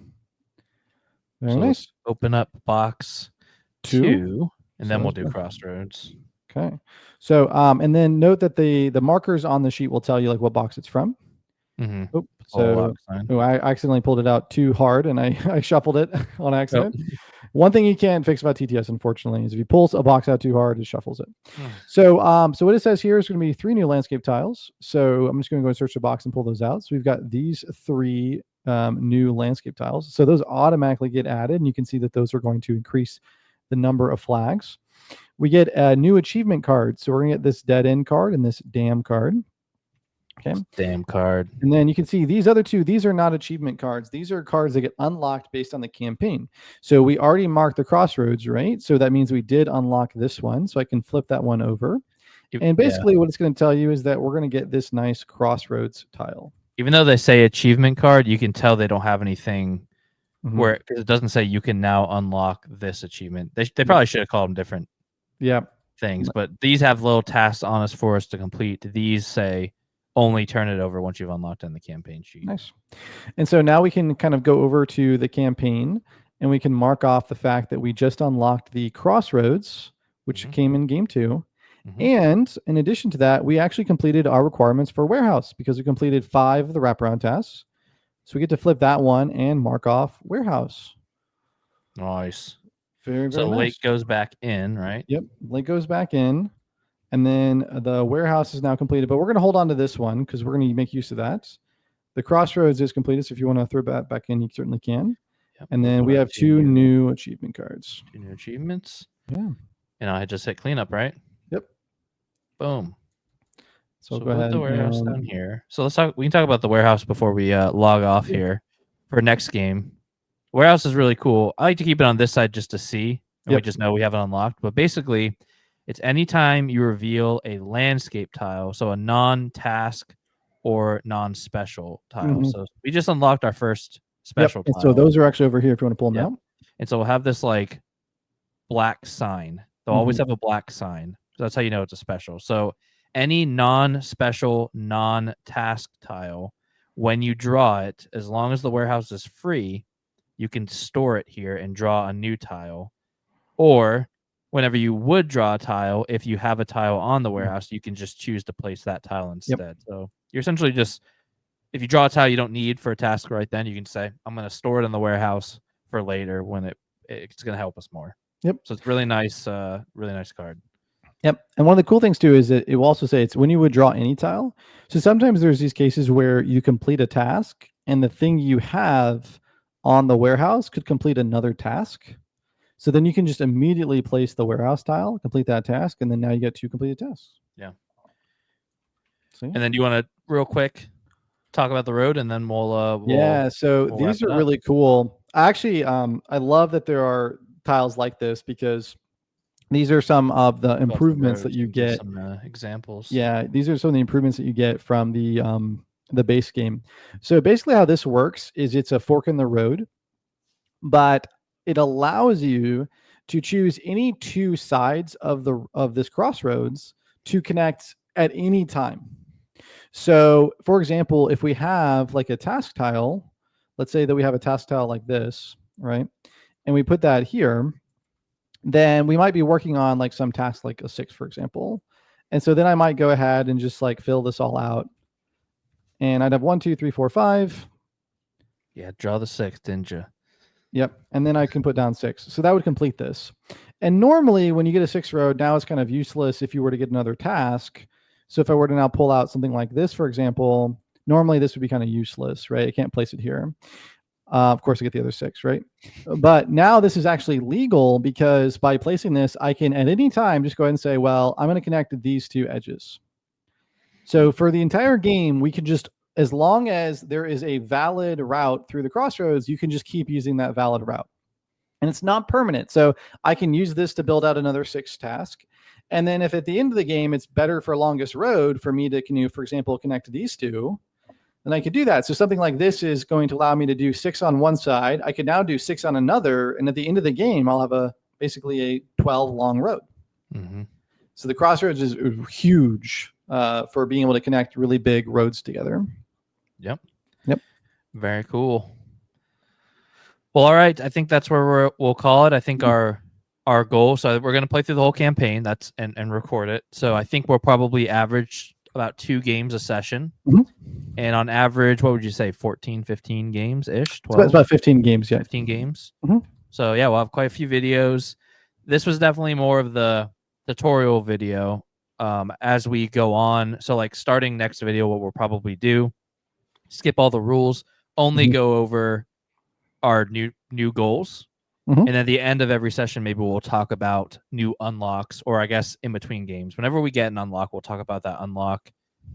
B: Very nice.
A: Open up box 2 and then we'll do crossroads.
B: Okay. So, and then note that the markers on the sheet will tell you like what box it's from.
A: Mm-hmm.
B: Oops. So, I accidentally pulled it out too hard and I shuffled it on accident. Oh. One thing you can't fix about TTS, unfortunately, is if you pull a box out too hard, it shuffles it. So what it says here is going to be 3 new landscape tiles. So I'm just going to go and search the box and pull those out. So we've got these 3 new landscape tiles. So those automatically get added, and you can see that those are going to increase the number of flags. We get a new achievement card. So we're going to get this dead end card and this dam card. Okay.
A: Damn card.
B: And then you can see these other 2, these are not achievement cards. These are cards that get unlocked based on the campaign. So we already marked the crossroads, right? So that means we did unlock this one. So I can flip that one over. And basically what it's going to tell you is that we're going to get this nice crossroads tile.
A: Even though they say achievement card, you can tell they don't have anything where it doesn't say you can now unlock this achievement. They probably should have called them different things, but these have little tasks on us for us to complete. These say only turn it over once you've unlocked in the campaign sheet.
B: Nice. And so now we can kind of go over to the campaign and we can mark off the fact that we just unlocked the crossroads, which came in game 2. And in addition to that, we actually completed our requirements for warehouse because we completed 5 of the wraparound tasks. So we get to flip that one and mark off warehouse.
A: Nice.
B: Very, very
A: so
B: nice.
A: Lake goes back in, right?
B: Yep. Lake goes back in. And then the warehouse is now completed, but we're going to hold on to this one because we're going to make use of that. The crossroads is completed, so if you want to throw that back in, you certainly can. Yep. And then we have 2 new achievement cards.
A: 2 new achievements.
B: Yeah.
A: And I just hit cleanup, right?
B: Yep.
A: Boom.
B: So go ahead.
A: The warehouse down here. So we can talk about the warehouse before we log off here for next game. Warehouse is really cool. I like to keep it on this side just to see, and we just know we have it unlocked. But basically, it's anytime you reveal a landscape tile, so a non-task or non-special tile. So we just unlocked our first special tile.
B: So those are actually over here if you want to pull them out.
A: And so we'll have this like black sign. They'll always have a black sign. So that's how you know it's a special. So any non-special, non-task tile, when you draw it, as long as the warehouse is free, you can store it here and draw a new tile. Or whenever you would draw a tile, if you have a tile on the warehouse, you can just choose to place that tile instead. So you're essentially just, if you draw a tile you don't need for a task right then, you can say, I'm going to store it in the warehouse for later when it's going to help us more.
B: Yep.
A: So it's really nice card.
B: Yep. And one of the cool things too is that it will also say it's when you would draw any tile. So sometimes there's these cases where you complete a task and the thing you have on the warehouse could complete another task. So then you can just immediately place the warehouse tile, complete that task, and then now you get 2 completed tasks.
A: Yeah.
B: So, yeah.
A: And then you want to real quick talk about the road, and then we'll
B: Yeah, so
A: we'll
B: these
A: wrap
B: are
A: it up.
B: really cool. Actually, I love that there are tiles like this because these are some of the
A: About the
B: improvements that
A: roads,
B: you
A: give
B: get.
A: some examples.
B: Yeah, these are some of the improvements that you get from the base game. So basically how this works is it's a fork in the road, but it allows you to choose any 2 sides of this crossroads to connect at any time. So, for example, if we have like a task tile, let's say that we have a task tile like this, right? And we put that here, then we might be working on like some task like a 6, for example. And so then I might go ahead and just like fill this all out. And I'd have 1, 2, 3, 4, 5.
A: Yeah, draw the 6, didn't you?
B: Yep. And then I can put down 6. So that would complete this. And normally when you get a 6 road, now it's kind of useless if you were to get another task. So if I were to now pull out something like this, for example, normally this would be kind of useless, right? I can't place it here. Of course, I get the other 6, right? But now this is actually legal because by placing this, I can at any time just go ahead and say, well, I'm going to connect these 2 edges. So for the entire game, we can just, as long as there is a valid route through the crossroads, you can just keep using that valid route. And it's not permanent. So I can use this to build out another 6 task. And then if at the end of the game, it's better for longest road for me to, for example, connect these 2, then I could do that. So something like this is going to allow me to do 6 on one side. I could now do 6 on another. And at the end of the game, I'll have basically a 12 long road.
A: Mm-hmm.
B: So the crossroads is huge for being able to connect really big roads together.
A: Yep.
B: Yep.
A: Very cool. Well, all right. I think that's where we'll call it. I think our goal. So we're going to play through the whole campaign. That's and record it. So I think we'll probably average about 2 games a session.
B: Mm-hmm.
A: And on average, what would you say? 14, 15 games ish?
B: 12? It's about 15 games. Yeah.
A: 15 games.
B: Mm-hmm.
A: So yeah, we'll have quite a few videos. This was definitely more of the tutorial video as we go on. So like starting next video, what we'll probably do, skip all the rules, only go over our new goals. And then at the end of every session, maybe we'll talk about new unlocks, or I guess in between games. Whenever we get an unlock, we'll talk about that unlock.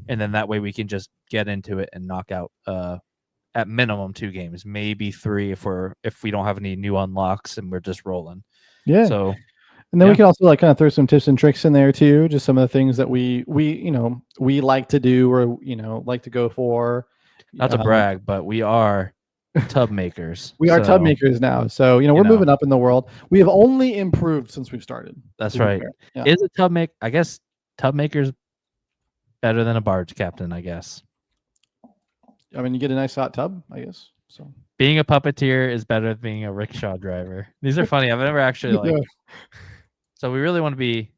A: And then that way we can just get into it and knock out at minimum 2 games, maybe 3 if we don't have any new unlocks and we're just rolling.
B: Yeah.
A: So
B: and then we can also like kind of throw some tips and tricks in there too, just some of the things that we like to do or like to go for.
A: Not to brag, but we are tub makers.
B: We are tub makers now. So, we're moving up in the world. We have only improved since we've started.
A: That's right. Yeah. Is a tub make? I guess tub makers better than a barge captain, I guess.
B: I mean, you get a nice hot tub, I guess. So
A: being a puppeteer is better than being a rickshaw driver. These are funny. I've never actually So we really want to be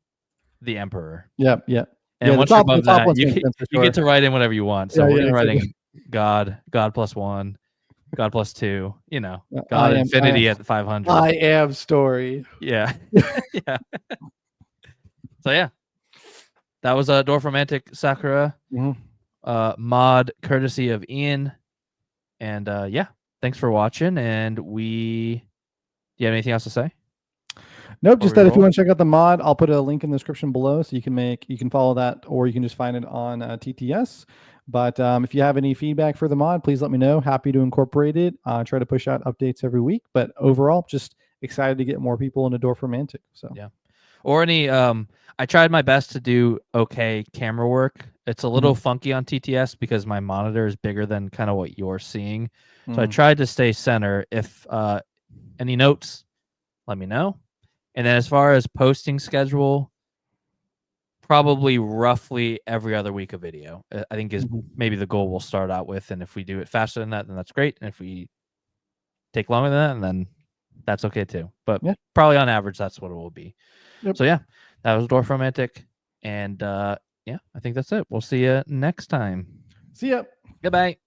A: the emperor.
B: Yeah, yeah.
A: And once you're above that, you get to write in whatever you want. So we're writing God plus 1, God plus 2. God infinity at 500.
B: I am story.
A: Yeah, yeah. So yeah, that was a Dorfromantik Sakura mod courtesy of Ian. And yeah, thanks for watching. And do you have anything else to say?
B: Nope, just that if you want to check out the mod, I'll put a link in the description below so you can follow that, or you can just find it on TTS. But if you have any feedback for the mod, please let me know. Happy to incorporate it. Try to push out updates every week. But overall, just excited to get more people into Dorfromantik. So
A: yeah. Or any I tried my best to do okay camera work. It's a little funky on TTS because my monitor is bigger than kind of what you're seeing. So I tried to stay center. If any notes, let me know. And then as far as posting schedule, probably roughly every other week a video, I think is maybe the goal we'll start out with. And if we do it faster than that, then that's great. And if we take longer than that, then that's okay too. But probably on average, that's what it will be. Yep. So yeah, that was Dorfromantik. And yeah, I think that's it. We'll see you next time.
B: See ya.
A: Goodbye.